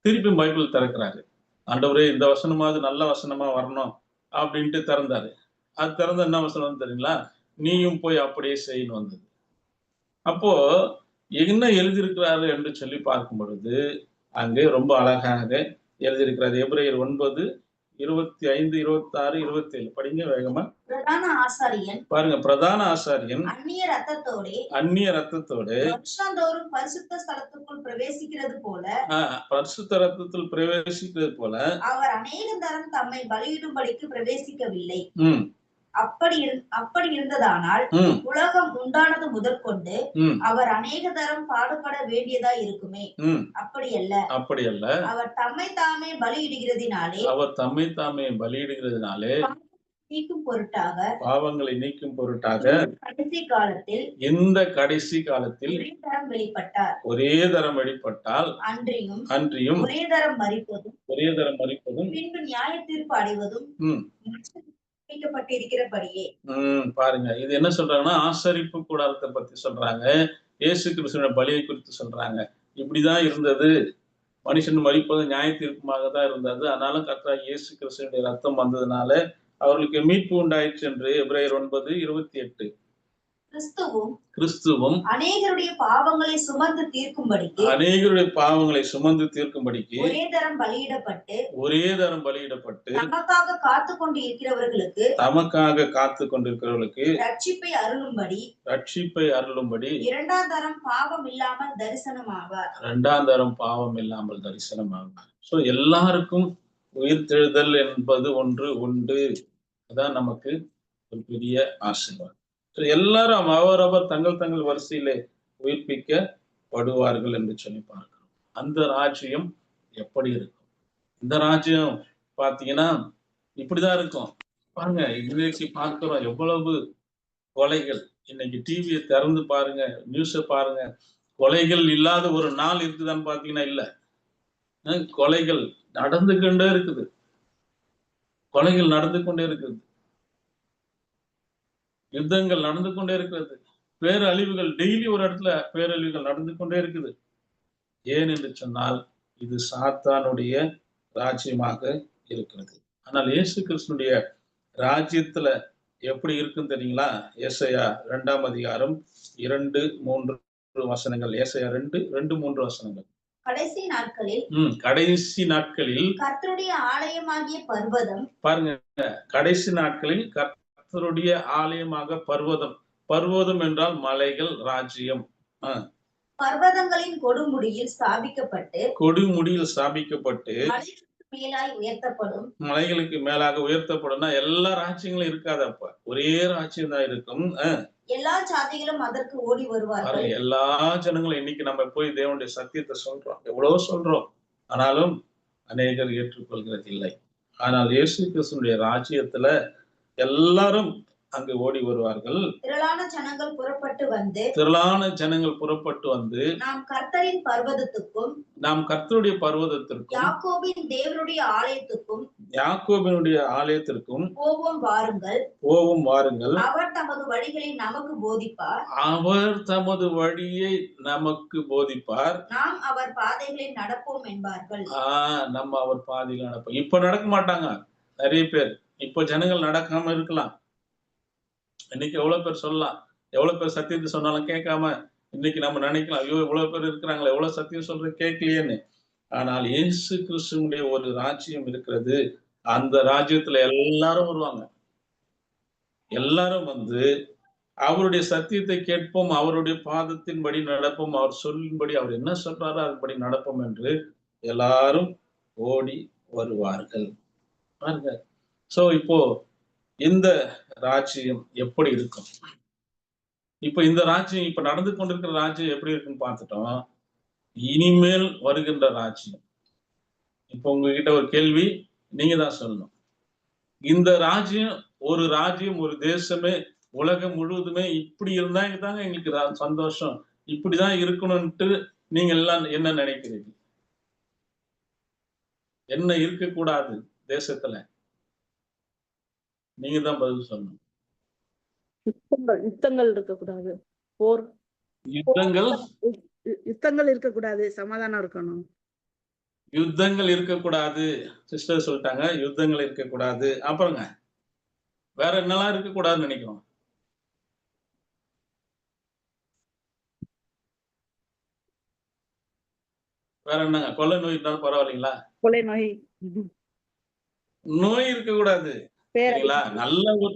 திருப்பி பைபிள் திறக்கிறாரு. ஆண்டவரே இந்த வசனமாவது நல்ல வசனமா வரணும் அப்படின்ட்டு திறந்தாரு. அது திறந்த என்ன வசனம் தெரியுங்களா? நீயும் போய் அப்படியே செய்யணும் வந்தது. அப்போ என்ன எழுதியிருக்கிறாரு என்று சொல்லி பார்க்கும் பொழுது அங்கே ரொம்ப அழகாக எழுதியிருக்கிறார். எபிரேயர் 9:25, 26, 27 படிங்க வேகமா. பாருங்க, பிரதான ஆசாரியன் அந்நிய ரத்தத்தோடு பரிசுத்த ஸ்தலத்துக்குள் பிரவேசிக்கிறது போல அவர் அநேக தரம் தம்மை பலியிடும்படிக்கு பிரவேசிக்கவில்லை. அப்படி இருந்ததானால் உலகம் உண்டானது முதற்கொண்டு அவர் அநேக தரம் பாடுபட வேண்டியதா இருக்குமே. அப்படியல்ல. அவர் தம்மை தாமே பலியிடுகிறதினாலே பாவங்களை நீக்கும் பொருட்டாக இந்த கடைசி காலத்தில் ஒரே தரம் வெளிப்பட்டால் அன்றியும் ஒரே தரம் மரிப்பதும் பின்பு நியாய தீர்ப்பு அடைவதும் பாருங்க, இது என்ன சொல்றாங்கன்னா, ஆசரிப்பு கூடாரத்தை பத்தி சொல்றாங்க. இயேசு கிறிஸ்துவின் பலியை குறித்து சொல்றாங்க. இப்படிதான் இருந்தது. மனுஷன் மரிப்பது நியாய தீர்ப்புமாக தான் இருந்தது. ஆனாலும் கர்த்தராகிய இயேசு கிறிஸ்துவினுடைய ரத்தம் வந்ததுனால அவர்களுக்கு மீட்பு உண்டாயிற்று என்று எபிரேயர் 9:28. கிறிஸ்துவும் அநேகருடைய பாவங்களை சுமந்து தீர்க்கும்படிக்கு ஒரே தரம் பலியிடப்பட்டு தமக்காக காத்து கொண்டிருக்கிறவர்களுக்கு ரட்சிப்பை அருளும்படி இரண்டாம் தரம் பாவம் இல்லாமல் தரிசனமாவார். சோ எல்லாருக்கும் உயிர்த்தெழுதல் என்பது ஒன்று உண்டு. அதான் நமக்கு ஒரு பெரிய ஆசீர்வாதம். எல்லாரும் அவரவர் தங்கள் வரிசையிலே உயிர்ப்பிக்கப்படுவார்கள் என்று சொல்லி பார்க்கிறோம். அந்த ராஜ்யம் எப்படி இருக்கும்? இந்த ராஜ்யம் பாத்தீங்கன்னா இப்படிதான் இருக்கும். பாருங்க, இன்னைக்கு பார்க்கிறோம் எவ்வளவு கொலைகள். இன்னைக்கு டிவியை திறந்து பாருங்க, நியூஸை பாருங்க, கொலைகள் இல்லாத ஒரு நாள் இருக்குதான்னு பாத்தீங்கன்னா இல்ல. கொலைகள் நடந்து கொண்டே இருக்குது. யுத்தங்கள் நடந்து கொண்டே இருக்கிறது. பேரழிவுகள் டெய்லி ஒரு இடத்துல பேரழிவுகள் நடந்து கொண்டே இருக்குது. ஏன் என்று சொன்னால் இது சாத்தானுடைய ராஜ்யமாக இருக்கிறது. ஆனால் இயேசு கிறிஸ்துனுடைய ராஜ்யத்துல எப்படி இருக்குன்னு தெரியுங்களா? ஏசாயா 2ஆம் அதிகாரம் 2, 3 வசனங்கள். ஏசாயா 2, 3 வசனங்கள். கடைசி நாட்களில் கர்த்தருடைய ஆலயமாகிய பர்வதம், பாருங்க, கடைசி நாட்களில் கர்த்தருடைய ஆலயமாக பர்வதம் என்றால் மலைகள், ராஜ்யம். பர்வதங்களின் கொடுமுடியில் ஸ்தாபிக்கப்பட்டு மலைகளுக்கு மேலாக உயர்த்தப்படும். எல்லா ராஜ்யங்களும் இருக்காது. அப்ப ஒரே ராஜ்யம் தான் இருக்கும். எல்லா ஜாதிகளும் அதற்கு ஓடி வருவார்கள். எல்லா ஜனங்களும் இன்னைக்கு நம்ம போய் தேவனுடைய சத்தியத்தை சொல்றோம், எவ்வளவு சொல்றோம், ஆனாலும் அநேகர் ஏற்றுக்கொள்கிறது இல்லை. ஆனால் இயேசு கிறிஸ்துவினுடைய ராஜ்யத்துல எல்லாரும் அங்கு ஓடி வருவார்கள். திரளான ஜனங்கள் புறப்பட்டு வந்து திரளான ஜனங்கள் புறப்பட்டு வந்து நாம் கர்த்தரின் பர்வதத்துக்கும் நாம் கர்த்தருடைய பர்வதத்திற்கும் யாக்கோபின் தேவனுடைய ஆலயத்துக்கும் யாக்கோபினுடைய ஆலயத்திற்கும் போவோம் வாருங்கள். போவும் வாருங்கள். அவர் தமது வழிகளை நமக்கு போதிப்பார். அவர் தமது வழியை நமக்கு போதிப்பார். நாம் அவர் பாதைகளில் நடப்போம் என்பார்கள். நம்ம அவர் பாதையில் நடப்போம். இப்ப நடக்க மாட்டாங்க நிறைய பேர். இப்ப ஜனங்கள் நடக்காம இருக்கலாம். இன்னைக்கு எவ்வளவு பேர் சொல்லலாம், எவ்வளவு பேர் சத்தியத்தை சொன்னாலும் கேட்காம இன்னைக்கு நம்ம நினைக்கலாம், ஐயோ எவ்வளவு பேர் இருக்கிறாங்களே, எவ்வளவு சத்தியம் சொல்றது கேட்கலையேன்னு. ஆனால் இயேசு கிறிஸ்துவனுடைய ஒரு ராஜ்யம் இருக்கிறது. அந்த ராஜ்யத்துல எல்லாரும் வருவாங்க. எல்லாரும் வந்து அவருடைய சத்தியத்தை கேட்போம், அவருடைய பாதத்தின்படி நடப்போம், அவர் சொல்லின்படி அவர் என்ன சொல்றாரோ அதன்படி நடப்போம் என்று எல்லாரும் ஓடி வருவார்கள். பாருங்க. சோ இப்போ இந்த ராஜ்யம் எப்படி இருக்கும்? இப்ப இந்த ராஜ்யம் இப்ப நடந்து கொண்டிருக்கிற ராஜ்யம் எப்படி இருக்குன்னு பார்த்துட்டோம். இனிமேல் வருகின்ற ராஜ்யம், இப்ப உங்ககிட்ட ஒரு கேள்வி, நீங்க தான் சொல்லணும். இந்த ராஜ்யம் ஒரு தேசமே உலகம் முழுவதுமே இப்படி இருந்தா தாங்க எங்களுக்கு சந்தோஷம், இப்படிதான் இருக்கணும்ட்டு நீங்க எல்லாம் என்ன நினைக்கிறீங்க? என்ன இருக்கக்கூடாது தேசத்துல? நீங்க தான் பதில் சொல்லணும். யுத்தங்கள் இருக்கக்கூடாது, போர் யுத்தங்கள் இருக்கக்கூடாது, சமாதானம் இருக்கணும். யுத்தங்கள் இருக்கக்கூடாது, சிஸ்டர் சொல்லிட்டாங்க. யுத்தங்கள் இருக்கக்கூடாது. அப்புறங்க வேற என்னெல்லாம் இருக்கக்கூடாதுன்னு நினைக்கிறோம்? வேற என்னங்க? கொள்ளை நோய் இருந்தாலும் பரவாயில்லைங்களா? கொலை நோய், நோய் இருக்கக்கூடாது. நல்ல ஒரு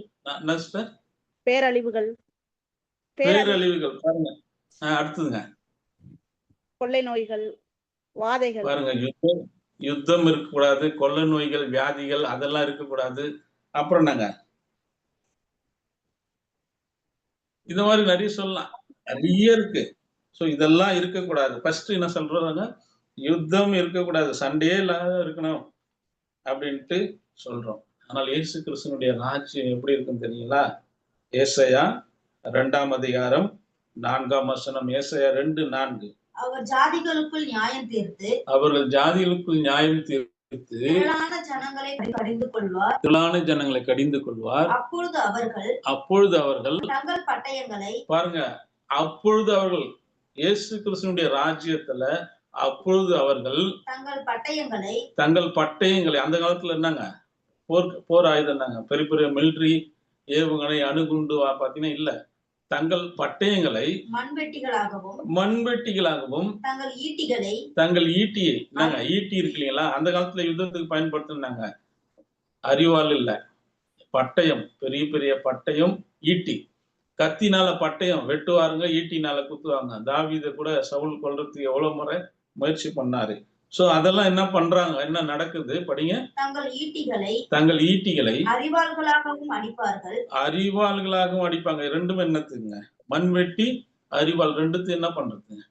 பேரழிவுகள், பேரழிவுகள் பாருங்க. அடுத்ததுங்க கொள்ளை நோய்கள், வாதைகள் பாருங்க. யுத்தம் இருக்கக்கூடாது, கொள்ளை நோய்கள், வியாதிகள் அதெல்லாம் இருக்கக்கூடாது. அப்புறம் என்னங்க? இந்த மாதிரி நிறைய சொல்லலாம், நிறைய இருக்கு. சோ இதெல்லாம் இருக்கக்கூடாது. ஃபர்ஸ்ட் என்ன சொல்றாங்க? யுத்தம் இருக்கக்கூடாது, சண்டையே இல்லாத இருக்கணும் அப்படின்ட்டு சொல்றோம். ஆனால் இயேசு கிறிஸ்துவனுடைய ராஜ்யம் எப்படி இருக்குன்னு தெரியுங்களா? ஏசாயா 2ஆம் அதிகாரம் 4ஆம் வசனம். ஏசாயா 2:4. அவர் ஜாதிகளுக்குள் நியாயம் தீர்த்து அவர்கள் ஜாதிகளுக்குள் நியாயம் தீர்த்து திரளான ஜனங்களை கடிந்து கொள்வார். திரளான ஜனங்களை கடிந்து கொள்வார். அப்பொழுது அவர்கள் தங்கள் பட்டயங்களை பாருங்க. அப்பொழுது அவர்கள் இயேசு கிறிஸ்துவனுடைய ராஜ்யத்துல அப்பொழுது அவர்கள் தங்கள் பட்டயங்களை, அந்த காலத்துல என்னங்க போர் ஆயுதம் என்னங்க, பெரிய பெரிய மிலிட்டரி ஏவுகணை, அணுகுண்டு பாத்தீங்கன்னா இல்ல. தங்கள் பட்டயங்களை மண்வெட்டிகளாகவும் தங்கள் ஈட்டியை, நாங்க ஈட்டி இருக்கு இல்லைங்களா, அந்த காலத்துல யுத்தத்துக்கு பயன்படுத்தினாங்க. அறிவால் இல்ல, பட்டயம், பெரிய பெரிய பட்டயம், ஈட்டி. கத்தினால பட்டயம் வெட்டுவாருங்க, ஈட்டினால குத்துவாங்க. தாவீதை கூட சவுல் கொல்றதுக்கு எவ்வளவு முறை முயற்சி பண்ணாரு. சோ அதெல்லாம் என்ன பண்றாங்க, என்ன நடக்குது படிங்க. தங்கள் ஈட்டிகளை அறிவாள்களாகவும் அடிப்பாங்க. ரெண்டுமே என்னத்துங்க? மண்வெட்டி, அறிவாள் ரெண்டுத்தையும் என்ன பண்றதுங்க?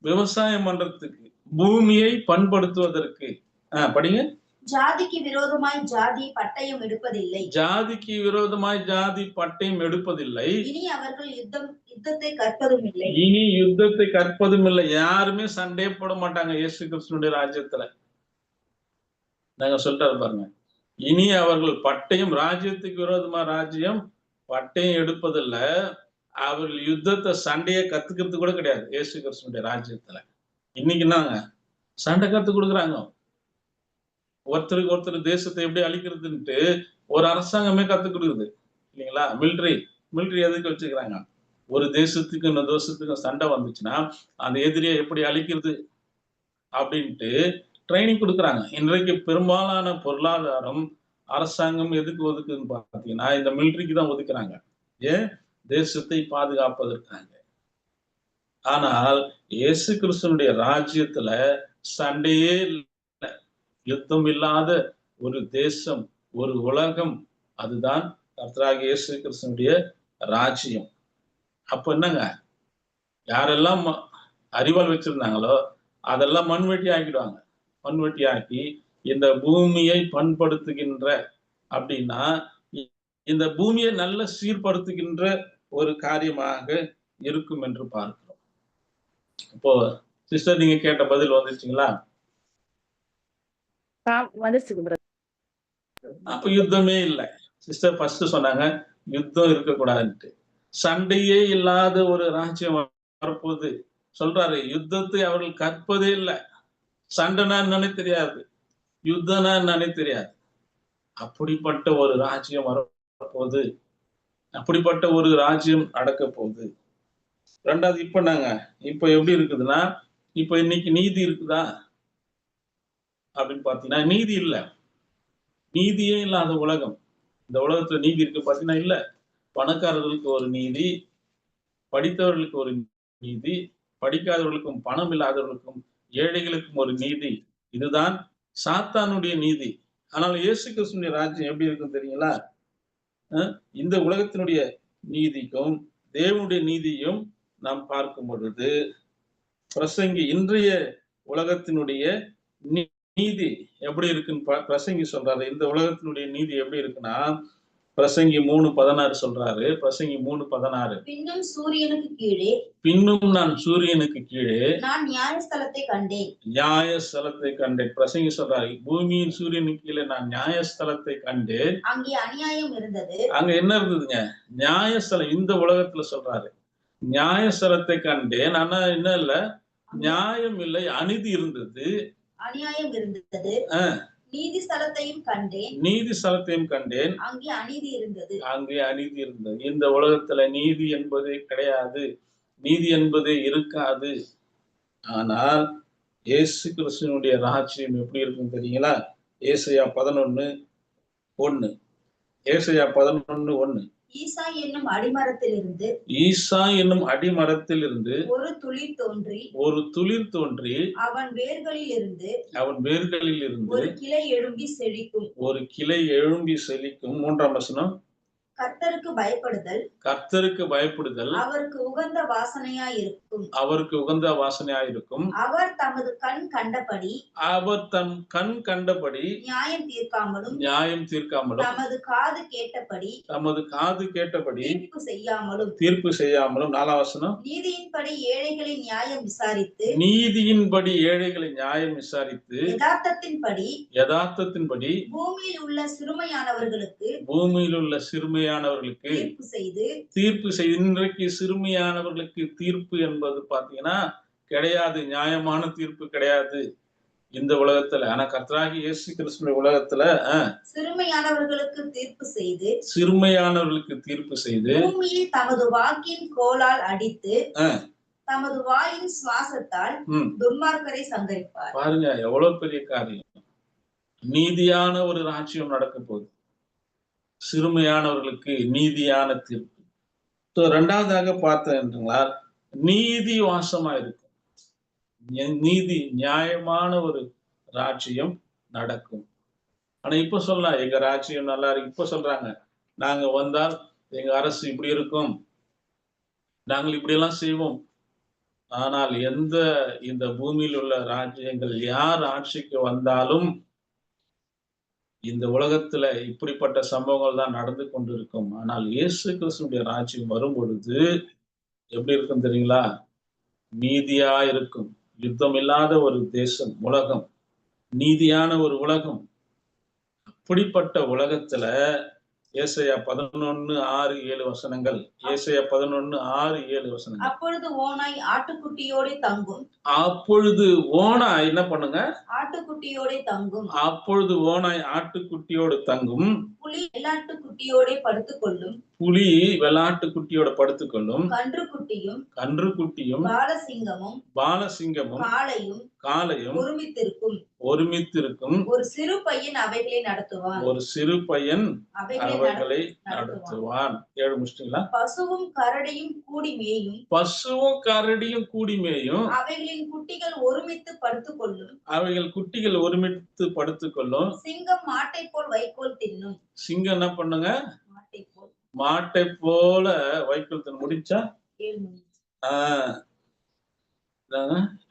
விவசாயம் பண்றதுக்கு, பூமியை பண்படுத்துவதற்கு. படிங்க. ஜாதிக்கு விரோதமாய் ஜாதி பட்டயம் எடுப்பதில்லை. ஜாதிக்கு விரோதமாய் ஜாதி பட்டயம் எடுப்பதில்லை. இனி அவர்கள் யுத்தத்தை கற்பதும் இல்லை. இனி யுத்தத்தை கற்பதும் இல்லை. யாருமே சண்டையே போட மாட்டாங்க இயேசு கிறிஸ்துவினுடைய ராஜ்யத்துல. நாங்க சொல்றாரு பாருங்க. இனி அவர்கள் பட்டயம், ராஜ்யத்துக்கு விரோதமா ராஜ்யம் பட்டயம் எடுப்பதில்லை. அவர்கள் யுத்தத்தை, சண்டையை கத்துக்கிறது கூட கிடையாது இயேசு கிறிஸ்துவினுடைய ராஜ்யத்துல. இன்னைக்கு என்னங்க சண்டை கத்து கொடுக்குறாங்க. ஒருத்தருக்கு ஒருத்தர் தேசத்தை எப்படி அழிக்கிறதுன்ட்டு ஒரு அரசாங்கமே கத்து கொடுக்குது இல்லைங்களா? மிலிட்டரி எதுக்கு வச்சுக்கிறாங்க? ஒரு தேசத்துக்கு இன்னொரு தேசத்துக்கு சண்டை வந்துச்சுன்னா அந்த எதிரியை எப்படி அழிக்கிறது அப்படின்ட்டு ட்ரைனிங் கொடுக்குறாங்க. இன்றைக்கு பெரும்பாலான பொருளாதாரம் அரசாங்கம் எதுக்கு ஒதுக்குதுன்னு பார்த்தீங்கன்னா இந்த மிலிட்டரிக்கு தான் ஒதுக்குறாங்க. ஏன்? தேசத்தை பாதுகாப்பதற்காக. ஆனால் இயேசு கிறிஸ்துவனுடைய ராஜ்யத்துல சண்டையே, யுத்தம் இல்லாத ஒரு தேசம், ஒரு உலகம், அதுதான் கர்த்தராகிய இயேசு கிறிஸ்துவனுடைய ராஜ்யம். அப்ப என்னங்க, யாரெல்லாம் அறிவால் வச்சிருந்தாங்களோ அதெல்லாம் மண்வெட்டி ஆக்கிடுவாங்க. மண்வெட்டி ஆக்கி இந்த பூமியை பண்படுத்துகின்ற அப்படின்னா இந்த பூமியை நல்ல சீர்படுத்துகின்ற ஒரு காரியமாக இருக்கும் என்று பார்க்கிறோம். இப்போ சிஸ்டர் நீங்க கேட்ட பதில் வந்துச்சுங்களா? வந்துருச்சுங்க brother. அப்ப யுத்தமே இல்லை. சிஸ்டர் ஃபர்ஸ்ட் சொன்னாங்க யுத்தம் இருக்கக்கூடாதுன்ட்டு. சண்டையே இல்லாத ஒரு ராஜ்யம் வரப்போகுது சொல்றாரு. யுத்தத்தை அவர்கள் கற்பதே இல்லை. சண்டைனா என்னன்னு தெரியாது, யுத்தம்னா என்னன்னு தெரியாது. அப்படிப்பட்ட ஒரு ராஜ்யம் வரப்போகுது, அப்படிப்பட்ட ஒரு ராஜ்யம் நடக்க போகுது. ரெண்டாவது இப்ப எப்படி இருக்குதுன்னா, இப்ப இன்னைக்கு நீதி இருக்குதா அப்படின்னு பாத்தீங்கன்னா நீதி இல்லை. நீதியே இல்லாத உலகம். இந்த உலகத்துல நீதி இருக்கு பாத்தீங்கன்னா இல்ல. பணக்காரர்களுக்கு ஒரு நீதி, படித்தவர்களுக்கு ஒரு நீதி, படிக்காதவர்களுக்கும் பணம் இல்லாதவர்களுக்கும் ஏழைகளுக்கும் ஒரு நீதி. இதுதான் சாத்தானுடைய நீதி. ஆனால் இயேசு கிறிஸ்துவின் ராஜ்யம் எப்படி இருக்கும் தெரியுங்களா? இந்த உலகத்தினுடைய நீதிக்கும் தேவனுடைய நீதியும் நாம் பார்க்கும் பொழுது பிரசங்கி இன்றைய உலகத்தினுடைய நீதி எப்படி இருக்குன்னு பிரசங்கி சொல்றாரு. இந்த உலகத்தினுடைய நீதி எப்படி இருக்குன்னா பிரசங்கி 3:16 சொல்றாரு. பிரசங்கி 3:16 பின்னும் சூரியனுக்கு கீழே பின்னும் நான் சூரியனுக்கு கீழே நான் நியாயஸ்தலத்தை கண்டேன். நியாயஸ்தலத்தை கண்டேன். பிரசங்கி சொல்றாரு பூமியின் சூரியனுக்கு கீழே நான் நியாயஸ்தலத்தை கண்டேன். அங்கே அநியாயம் இருந்தது. அங்க என்ன இருந்ததுங்க? நியாயஸ்தலம். இந்த உலகத்துல சொல்றாரு நியாயஸ்தலத்தை கண்டேன். ஆனா என்ன இல்ல, நியாயம் இல்லை, அநீதி இருந்தது, அநியாயம் இருந்தது. நீதி ஸ்தலத்தையும் கண்டேன். நீதி ஸ்தலத்தையும் கண்டேன். அங்கே அநீதி இருந்தது. அங்கே அநீதி இருந்தது. இந்த உலகத்துல நீதி என்பதே கிடையாது, நீதி என்பதே இருக்காது. ஆனால் இயேசு கிறிஸ்துவினுடைய ராஜ்யம் எப்படி இருக்கும் தெரியுங்களா? ஏசாயா 11:1. ஏசாயா 11:1. ஈசா என்னும் அடிமரத்திலிருந்து ஈசா என்னும் அடிமரத்திலிருந்து ஒரு துளிர் தோன்றி அவன் வேர்களில் இருந்து ஒரு கிளை எழும்பி செழிக்கும். ஒரு கிளை எழும்பி செழிக்கும். 3ஆம் வசனம். கர்த்தருக்கு பயப்படுதல் அவருக்கு உகந்த வாசனையாயிருக்கும். அவர் தமது கண் கண்டபடி நியாயம் தீர்க்காமலும் தமது காது கேட்டபடி தீர்ப்பு செய்யாமலும். 4ஆம் வசனம். நீதியின்படி ஏழைகளை நியாயம் விசாரித்து யதார்த்தத்தின்படி பூமியில் உள்ள சிறுமையானவர்களுக்கு தீர்ப்பு செய்து. இன்றைக்கு சிறுமியானவர்களுக்கு தீர்ப்பு என்பது பாத்தீங்கன்னா கிடையாது, நியாயமான தீர்ப்பு கிடையாது இந்த உலகத்துல. ஆனா கர்த்தராகிய இயேசு கிறிஸ்துவின் உலகத்துல சிறுமையானவர்களுக்கு தீர்ப்பு செய்து பூமியில் தமது வாக்கின் கோலால் அடித்து தமது வாயின் சுவாசத்தால் துன்மார்க்கரை சங்கரிப்பார். பாருங்க எவ்வளவு பெரிய காரியம். நீதியான ஒரு ராஜ்யம் நடக்க போகுது, சிறுமையானவர்களுக்கு நீதியான தீர்ப்பு. இரண்டாவதாக பார்த்தீங்களா, நீதி வாசமா இருக்கும். நீதி நியாயமான ஒரு ராஜ்யம் நடக்கும். ஆனா இப்ப சொல்லலாம் எங்க ராஜ்யம் நல்லா இருக்கு. இப்ப சொல்றாங்க நாங்க வந்தால் எங்க அரசு இப்படி இருக்கும், நாங்கள் இப்படி எல்லாம் செய்வோம். ஆனால் இந்த பூமியில் உள்ள ராஜ்யங்கள் யார் ஆட்சிக்கு வந்தாலும் இந்த உலகத்துல இப்படிப்பட்ட சம்பவங்கள் தான் நடந்து கொண்டிருக்கும். ஆனால் இயேசு கிறிஸ்துவினுடைய ராஜ்யம் வரும் பொழுது எப்படி இருக்கும் தெரியுங்களா? நீதியா இருக்கும். யுத்தம் இல்லாத ஒரு தேசம், உலகம், நீதியான ஒரு உலகம். அப்படிப்பட்ட உலகத்துல ஏசாயா 11:6-7 வசனங்கள். ஏசாயா 11:6-7 வசனங்கள். அப்பொழுது ஓனாய் ஆட்டுக்குட்டியோட தங்கும். அப்பொழுது ஓனாய் என்ன பண்ணுங்க? ஆட்டுக்குட்டியோட தங்கும். அப்பொழுது ஓனாய் ஆட்டுக்குட்டியோடு தங்கும். புலி வெள்ளாட்டுக்குட்டியோட படுத்துக்கொள்ளும். புலி வெள்ளாட்டுக்குட்டியோட படுத்துக்கொள்ளும். கன்றுக்குட்டியும் பாலசிங்கமும் காளையும் ஒருமித்திருக்கும். ஒரு சிறு பையன் அவைகளை நடத்துவான். ஏழு முடிச்சிட்டீங்களா? பசுவும் கரடியும் கூடி மேயும். அவைகளின் குட்டிகள் ஒருமித்து படுத்துக்கொள்ளும். சிங்கம் மாட்டை போல் வைக்கோல் தின்னும். சிங்கம் என்ன பண்ணுங்க? மாட்டை போல வைக்கோல் தின்னு. முடிச்சா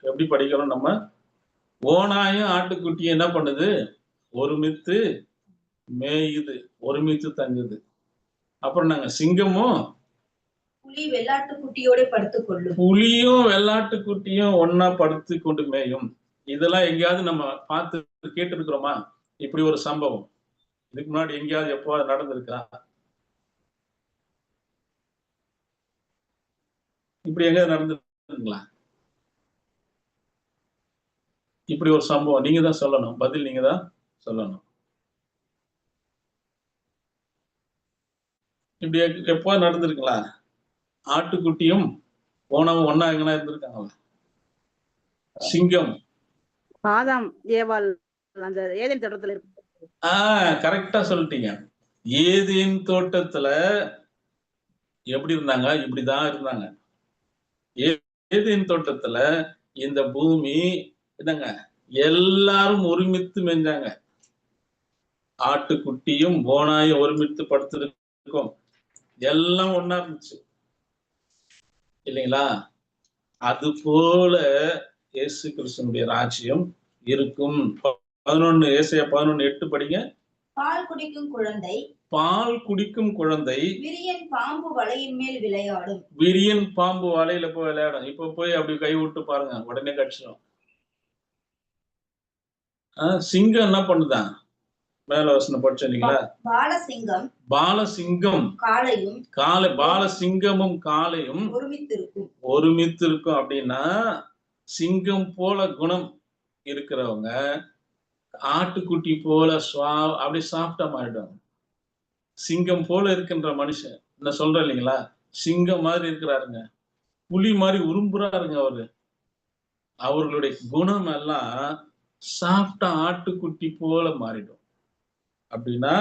எப்படி படிக்கிறோம் நம்ம? ஓனாயும் ஆட்டுக்குட்டியும் என்ன பண்ணுது? ஒருமித்து மேயுது, ஒருமித்து தங்குது. அப்புறம் நாங்க சிங்கமும் புலி வெள்ளாட்டு குட்டியோட படுத்துக்கொள்ளும். புலியும் வெள்ளாட்டுக்குட்டியும் ஒன்னா படுத்து கொண்டு மேயும். இதெல்லாம் எங்கேயாவது நம்ம பார்த்து கேட்டு இருக்கிறோமா? இப்படி ஒரு சம்பவம் இதுக்கு முன்னாடி எங்கேயாவது எப்போது நடந்திருக்கா? இப்படி எங்க நடந்துருங்களா? இப்படி ஒரு சம்பவம் நீங்க தான் சொல்லணும். பதில் நீங்க தான் சொல்லணும். இப்படி எப்போ நடந்திருக்கலாம்? ஆட்டுக்குட்டியும் ஓனவும் ஒன்னா எங்கன்னா இருந்திருக்காங்களா? சிங்கம் ஆதாம் ஏவாள் அந்த ஏதேன் தோட்டத்துல இருக்கு. கரெக்டா சொல்லிட்டீங்க. ஏதேன் தோட்டத்துல எப்படி இருந்தாங்க? இப்படிதான் இருந்தாங்க. ஏதேன் தோட்டத்துல இந்த பூமி என்னங்க எல்லாரும் ஒருமித்து மேஞ்சாங்க. ஆட்டுக்குட்டியும் ஓனாயும் ஒருமித்து படுத்திருக்கும். எல்லாம் ஒன்னா இருந்துச்சு இல்லைங்களா? அது போல இயேசு கிறிஸ்துனுடைய ராஜ்யம் இருக்கும். 11 ஏசாயா 11:8 படிங்க. பால் குடிக்கும் குழந்தை பால் குடிக்கும் குழந்தை விரியன் பாம்பு வலையின் மேல் விளையாடும். விரியன் பாம்பு வலையில போய் விளையாடும். இப்ப போய் அப்படி கை விட்டு பாருங்க, உடனே கடிச்சிடும். சிங்கம் என்ன பண்ணுதான்? மேல வசனம் படிச்சீங்களா? பாலசிங்கம் பாலசிங்கம் காளையும் பாலசிங்கமும் காளையும் ஒருமித்து இருக்கும். அப்படின்னா சிங்கம் போல குணம் இருக்கிறவங்க ஆட்டுக்குட்டி போல அப்படி சாப்பிட்டா மாறிடும். சிங்கம் போல இருக்கின்ற மனுஷன் நான் சொல்றேன் இல்லைங்களா? சிங்கம் மாதிரி இருக்கிறாருங்க, புலி மாதிரி உரும்புறாருங்க. அவர்களுடைய குணம் எல்லாம் சாப்பிட்டா ஆட்டுக்குட்டி போல மாறிடும். அப்படின்னா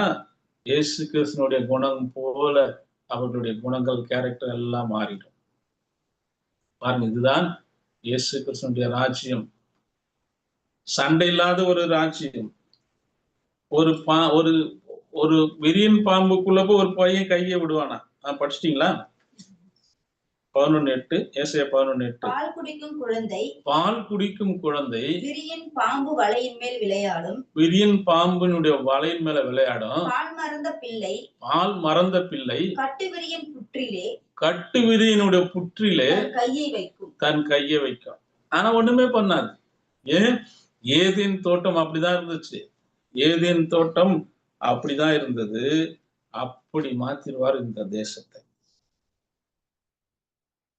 இயேசு கிறிஸ்துனுடைய குணம் போல அவர்களுடைய குணங்கள், கேரக்டர் எல்லாம் மாறிடும். பாருங்க, இதுதான் இயேசு கிறிஸ்துனுடைய ராஜ்யம். சண்டை இல்லாத ஒரு ராஜ்யம். ஒரு ஒரு விரியன் பாம்புக்குள்ள போய் ஒரு பையன் கையை விடுவானா? படிச்சிட்டீங்களா? 11:8 ஏசாயா 11:8. பால் குடிக்கும் குழந்தை விரியன் பாம்பு வலையின் மேல் விளையாடும். விரியன் பாம்பினுடைய வலையின் மேல விளையாடும். பால் மறந்த பிள்ளை கட்டு விரியனுடைய புற்றிலே தன் கையை வைக்கும். ஆனா ஒண்ணுமே பண்ணாது. ஏன்? ஏதேன் தோட்டம் அப்படிதான் இருந்துச்சு. ஏதேன் தோட்டம் அப்படிதான் இருந்தது. அப்படி மாத்திருவார் இந்த தேசத்தை.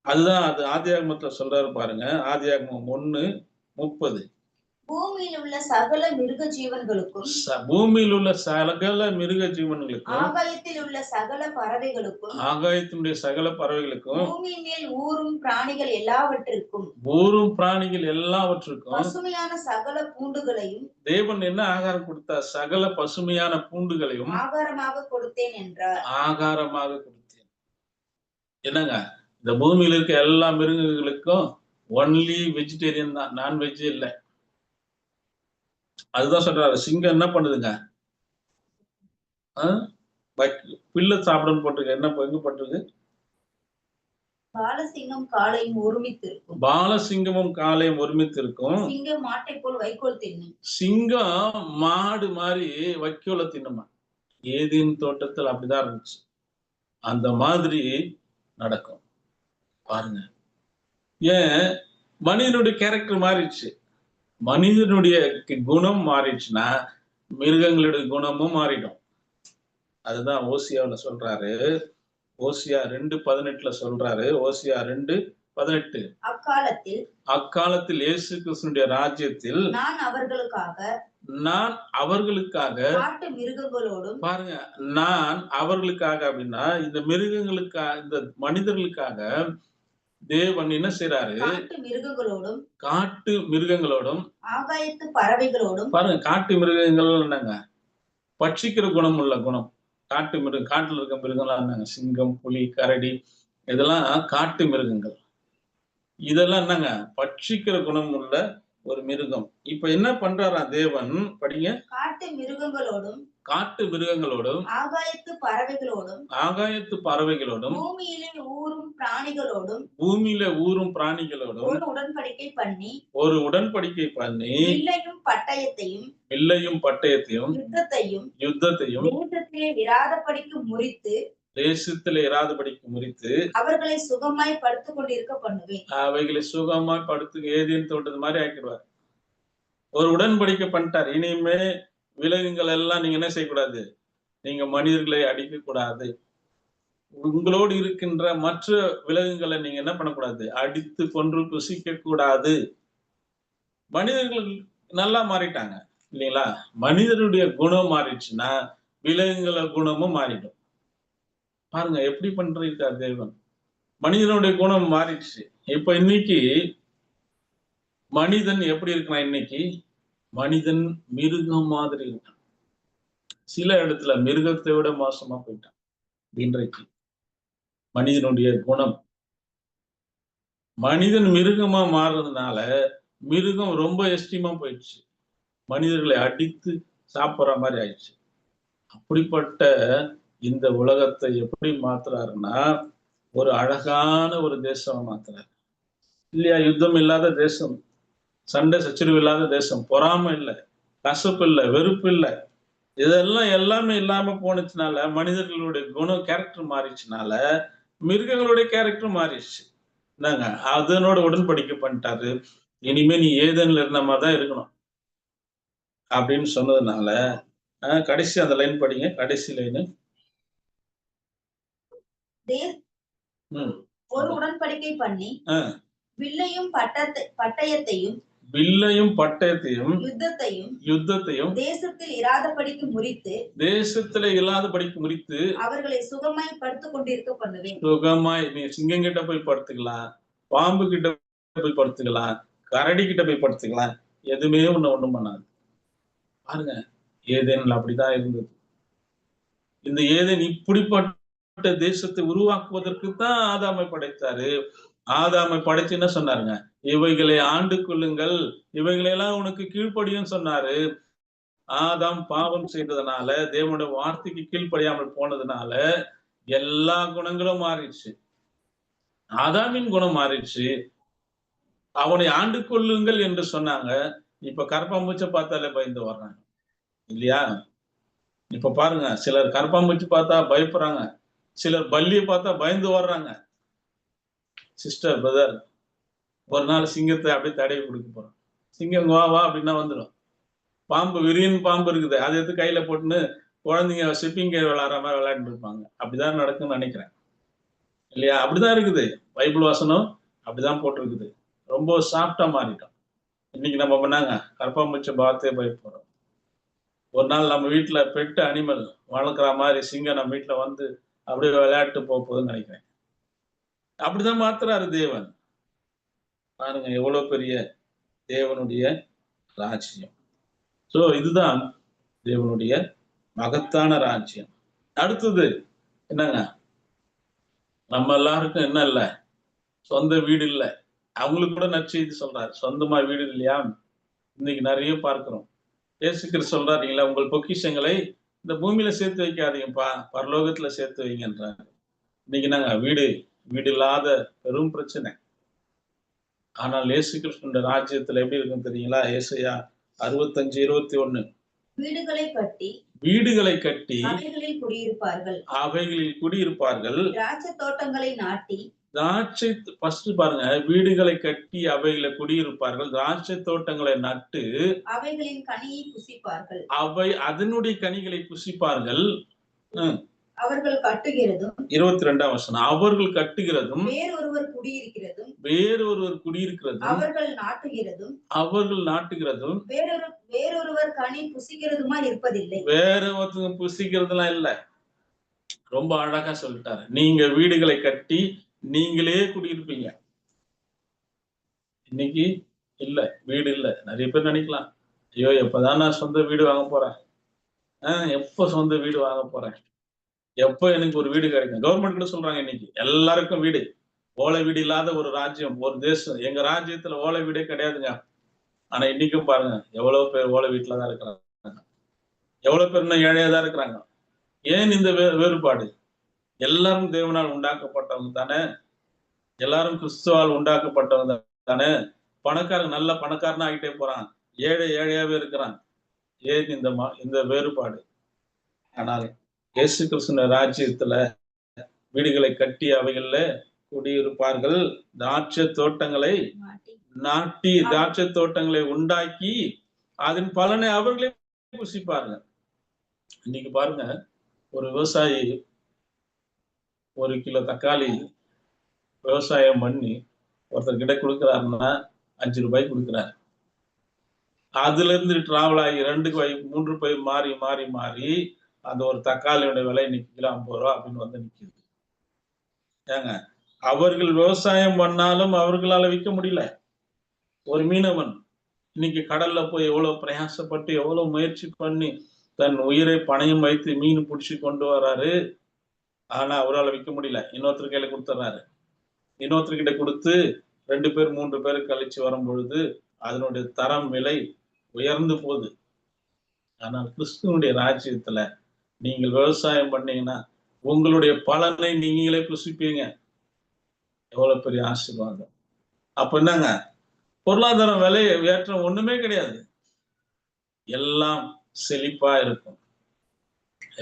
அதுதான் அது ஆதியாகமத்துல சொல்றாரு பாருங்க. ஆதியாகமம் 1:30. பூமியில் உள்ள சகல மிருக ஜீவன்களுக்கும் ஆகாயத்தில் உள்ள சகல பறவைகளுக்கும் பூமியின் மேல் ஊரும் பிராணிகள் எல்லாவற்றிற்கும் பசுமையான சகல பூண்டுகளையும் தேவன் என்ன ஆகாரம் கொடுத்தார்? சகல பசுமையான பூண்டுகளையும் ஆகாரமாக கொடுத்தேன் என்றார். ஆகாரமாக கொடுத்தேன். என்னங்க, இந்த பூமியில இருக்க எல்லா மிருகங்களுக்கும் ஒன்லி வெஜிடேரியன் தான், நான்வெஜ் இல்லை. அதுதான் சொல்றாரு. சிங்கம் என்ன பண்ணுதுங்க? பிள்ளை சாப்பிடணும் போட்டிருக்கு. என்ன எங்க போட்டிருக்கு? பாலசிங்கமும் காளையும் ஒருமித்து இருக்கும். சிங்கம் மாட்டை போல் வைக்கோல் தின்னும். சிங்கம் மாடு மாதிரி வைக்கோல தின்னுமா? ஏதேன் தோட்டத்தில் அப்படிதான் இருந்துச்சு. அந்த மாதிரி நடக்கும். பாருங்க, ஏன் மனிதனுடைய கேரக்டர் மாறிடுச்சு. மனிதனுடைய குணம் மாறிடுச்சுன்னா மிருகங்களுடைய குணமும் மாறிடும். அதுதான் ஓசியாவில் சொல்றாரு. ஓசியா 2:18 சொல்றாரு. ஓசியா 2:18. அக்காலத்தில் இயேசு கிறிஸ்துவினுடைய ராஜ்யத்தில் நான் அவர்களுக்காக காட்டு மிருகங்களோடும், பாருங்க, நான் அவர்களுக்காக அப்படின்னா இந்த மிருகங்களுக்காக, இந்த மனிதர்களுக்காக தேவன் என்ன செய்யறாரு? காட்டு மிருகங்களோடும் ஆகாயத்து பறவைகளோடும். பாருங்க, காட்டு மிருகங்கள் என்னங்க? பட்சிக்கிற குணம் உள்ள குணம். காட்டுல இருக்க மிருகங்கள்லாம் என்னங்க? சிங்கம், புலி, கரடி, இதெல்லாம் காட்டு மிருகங்கள். இதெல்லாம் என்னங்க? பட்சிக்கிற குணம் உள்ள ஒரு மிருகம். இப்ப என்ன பண்றாரா தேவன்? படிங்க. காட்டு மிருகங்களோடும் ஆகாயத்து பறவைகளோடும் பூமியிலே ஊரும் பிராணிகளோடும் ஒரு உடன்படிக்கை பண்ணி வில்லையும் பட்டயத்தையும் யுத்தத்தையும் தேசத்திலே இராதபடிக்கு முறித்து தேசத்துல இராதபடிக்கு முறித்து அவர்களை சுகமாய் படுத்துக் கொண்டிருக்க பண்ணுவேன். அவைகளை சுகமாய் படுத்து ஏதேன் தோட்டது மாதிரி ஆக்கிடுவார். ஒரு உடன்படிக்கை பண்ணிட்டார். இனிமே விலங்குகள் எல்லாம் நீங்க என்ன செய்யக்கூடாது, நீங்க மனிதர்களை அடிக்க கூடாது. உங்களோடு இருக்கின்ற மற்ற விலங்குகளை நீங்க என்ன பண்ணக்கூடாது, அடித்து கொன்று புசிக்க கூடாது. மனிதர்கள் நல்லா மாறிட்டாங்க இல்லைங்களா? மனிதனுடைய குணம் மாறிடுச்சுன்னா விலங்குகள குணமும் மாறிடும். பாருங்க எப்படி பண்றாரு தேவன். மனிதனுடைய குணம் மாறிடுச்சு. இப்ப இன்னைக்கு மனிதன் எப்படி இருக்கான்? இன்னைக்கு மனிதன் மிருகம் மாதிரி இருக்கான். சில இடத்துல மிருகத்தை விட மோசமா போயிட்டான். இன்றைக்கு மனிதனுடைய குணம், மனிதன் மிருகமா மாறுறதுனால மிருகம் ரொம்ப எஸ்டீமா போயிடுச்சு. மனிதர்களை அடித்து சாப்பிடுற மாதிரி ஆயிடுச்சு. அப்படிப்பட்ட இந்த உலகத்தை எப்படி மாத்துறாருன்னா, ஒரு அழகான ஒரு தேசமா மாத்துறாரு இல்லையா? யுத்தம் இல்லாத தேசம், சண்டை சச்சரவு இல்லாத தேசம், பொறாமை இல்லை, கசப்பு இல்லை, வெறுப்பு இல்லை, இதெல்லாம் எல்லாமே இல்லாம போனதுனால மனிதர்களுடைய குணம் கேரக்டர் மாறிச்சுனால மிருகங்களுடைய கேரக்டர் மாறிடுச்சு. என்னங்க அதனோட உடன்படிக்கை பண்ணிட்டாரு. இனிமே நீ ஏதேன்ல இருந்த மாதிரி தான் இருக்கணும் அப்படின்னு சொன்னதுனால கடைசி அந்த லைன் படிங்க, கடைசி லைனு. ஒரு உடன்படிக்கை பண்ணி வில்லையும் பட்டயத்தையும் யுத்தத்தையும் தேசத்தில் இராதபடிக்கு முறித்து அவர்களை சுகமாய் படுத்துக் கொண்டிருக்க பண்ணுவேன். சுகமாய் நீ சிங்கம் கிட்ட போய் படுத்துக்கலாம், பாம்பு கிட்ட போய் படுத்துக்கலாம், கரடி கிட்ட போய் படுத்துக்கலாம், எதுவுமே ஒண்ணும் பண்ணாது. பாருங்க ஏதேன்ல அப்படிதான் இருந்தது. இந்த ஏதேன் இப்படிப்பட்ட தேசத்தை உருவாக்குவதற்கு தான் ஆதாமை படைத்தாரு. ஆதாமை படைச்சு என்ன சொன்னாருங்க, இவைகளை ஆண்டு கொள்ளுங்கள், இவைகளெல்லாம் உனக்கு கீழ்ப்படியும் சொன்னாரு. ஆதாம் பாவம் செய்ததுனால, தேவனுடைய வார்த்தைக்கு கீழ்ப்படியாமல் போனதுனால எல்லா குணங்களும் மாறிடுச்சு. ஆதாமின் குணம் மாறிடுச்சு. அவனை ஆண்டு கொள்ளுங்கள் என்று சொன்னாங்க. இப்ப கரப்பாம்பூச்சை பார்த்தாலே பயந்து வர்றாங்க இல்லையா? இப்ப பாருங்க, சிலர் கரப்பாம்பூச்சி பார்த்தா பயப்படுறாங்க, சிலர் பல்லியை பார்த்தா பயந்து வர்றாங்க. சிஸ்டர் பிரதர், ஒரு நாள் சிங்கத்தை அப்படியே தடவி கொடுக்க போறோம். சிங்கம் வா வா அப்படின்னா வந்துடும். பாம்பு விரியன் பாம்பு இருக்குது, அதை எடுத்து கையில போட்டுன்னு குழந்தைங்க ஷிப்பிங் கே விளையாடுற மாதிரி விளையாண்டு இருப்பாங்க. அப்படிதான் நடக்கும்னு நினைக்கிறேன் இல்லையா? அப்படிதான் இருக்குது. பைபிள் வசனம் அப்படிதான் போட்டிருக்குது. ரொம்ப சாஃப்டா மாறிட்டோம். இன்னைக்கு நம்ம பண்ணாங்க கரப்பாம்பூச்சி பார்த்தே பயப்படுறோம். ஒரு நாள் நம்ம வீட்டுல பெட்டு அனிமல் வளர்க்குற மாதிரி சிங்கம் நம்ம வீட்டுல வந்து அப்படியே விளையாட்டு போகுதுன்னு நினைக்கிறேன். அப்படிதான் மாத்துறாரு தேவன். பாருங்க எவ்வளவு பெரிய தேவனுடைய ராஜ்யம். சோ இதுதான் தேவனுடைய மகத்தான ராஜ்யம். அடுத்தது என்னங்க, நம்ம எல்லாருக்கும் என்ன இல்லை, சொந்த வீடு இல்லை. அவங்களுக்கு கூட நற்செய்தி சொல்றாரு, சொந்தமா வீடு இல்லையா? இன்னைக்கு நிறைய பார்க்கிறோம். இயேசு கிறிஸ்து சொல்றாருங்களா, உங்கள் பொக்கிஷங்களை இந்த பூமியில சேர்த்து வைக்காதீங்கப்பா, பரலோகத்துல சேர்த்து வைங்கன்றாங்க. இன்னைக்கு நாங்க வீடு இல்லாத பெரும் பிரச்சனை. ஆனால் இயேசு கிறிஸ்துவின் ராஜ்யத்துல எப்படி இருக்குன்னு தெரியுங்களா? ஏசாயா 65:21 வீடுகளை கட்டி அவைகளில் குடியிருப்பார்கள். திராட்சை ஃபர்ஸ்ட் பாருங்க, வீடுகளை கட்டி அவைகளை குடியிருப்பார்கள், திராட்சை தோட்டங்களை நட்டு அவைகளின் கனியை புசிப்பார்கள். அவை அதனுடைய கனிகளை புசிப்பார்கள். அவர்கள் கட்டுகிறதும் 22ஆம் வசனம், அவர்கள் கட்டுகிறதும் வேறொருவர் குடியிருக்கிறதும் அவர்கள் நாட்டுகிறதும் வேறொருவர் கனி புசிக்கிறதுமா இருப்பதில்லை. வேற ஒருத்தங்க புசிக்கிறதுலாம் இல்ல. ரொம்ப அழகா சொல்லிட்டாரு. நீங்க வீடுகளை கட்டி நீங்களே குடியிருப்பீங்க. இன்னைக்கு இல்ல, வீடு இல்ல. நிறைய பேர் நினைக்கலாம், ஐயோ எப்பதான் நான் சொந்த வீடு வாங்க போறேன், எப்ப சொந்த வீடு வாங்க போறேன், எப்ப எனக்கு ஒரு வீடு கிடைக்கும். கவர்மெண்ட் கூட சொல்றாங்க இன்னைக்கு எல்லாருக்கும் வீடு. ஓலை வீடு இல்லாத ஒரு ராஜ்யம், ஒரு தேசம். எங்க ராஜ்யத்துல ஓலை வீடே கிடையாதுங்க. ஆனா இன்னைக்கும் பாருங்க எவ்வளவு பேர் ஓலை வீட்டுலதான் இருக்கிறாங்க, எவ்வளவு பேர் இன்னும் ஏழையாதான் இருக்கிறாங்க. ஏன் இந்த வேறுபாடு? எல்லாரும் தேவனால் உண்டாக்கப்பட்டவங்க தானே, எல்லாரும் கிறிஸ்துவால் உண்டாக்கப்பட்டவங்க தானே. பணக்காரங்க நல்ல பணக்காரனா ஆகிட்டே போறான், ஏழை ஏழையாவே இருக்கிறான். ஏன் இந்த வேறுபாடு? ஆனால் இயேசு கிறிஸ்துவின் ராஜ்யத்துல வீடுகளை கட்டி அவைகள்ல குடியிருப்பார்கள். திராட்சை தோட்டங்களை நாட்டி திராட்சை தோட்டங்களை உண்டாக்கி அதன் பலனை அவர்களே புசிப்பார்கள். இன்னைக்கு பாருங்க, ஒரு விவசாயி 1 கிலோ தக்காளி விவசாயம் பண்ணி ஒருத்தர் கிட்ட கொடுக்குறாருன்னா 5 ரூபாய்க்கு கொடுக்குறாரு. அதுல இருந்து டிராவல் ஆகி 2 பை 3 பை மாறி மாறி மாறி அந்த ஒரு தக்காளியோட விலை இன்னைக்கு கிலோ 50 ரூபா அப்படின்னு வந்து நிக்குது. ஏங்க, அவர்கள் விவசாயம் பண்ணாலும் அவர்களால விற்க முடியல. ஒரு மீனவன் இன்னைக்கு கடல்ல போய் எவ்வளவு பிரயாசப்பட்டு எவ்வளவு முயற்சி பண்ணி தன் உயிரை பணயம் வைத்து மீன் பிடிச்சி கொண்டு வராரு. ஆனா அவரால் விற்க முடியல. இன்னொருத்தர் கையில கொடுத்துறாரு. இன்னொருத்தர்கிட்ட கொடுத்து 2 பேர் 3 பேர் கழிச்சு வரும் பொழுது அதனுடைய தரம் விலை உயர்ந்து போகுது. ஆனால் கிறிஸ்துவனுடைய ராஜ்யத்துல நீங்கள் விவசாயம் பண்ணீங்கன்னா உங்களுடைய பலனை நீங்களே புசிப்பீங்க. எவ்வளவு பெரிய ஆசீர்வாதம். அப்ப என்னங்க, பொருளாதாரம் விலை ஏற்றம் ஒண்ணுமே கிடையாது. எல்லாம் செழிப்பா இருக்கும்.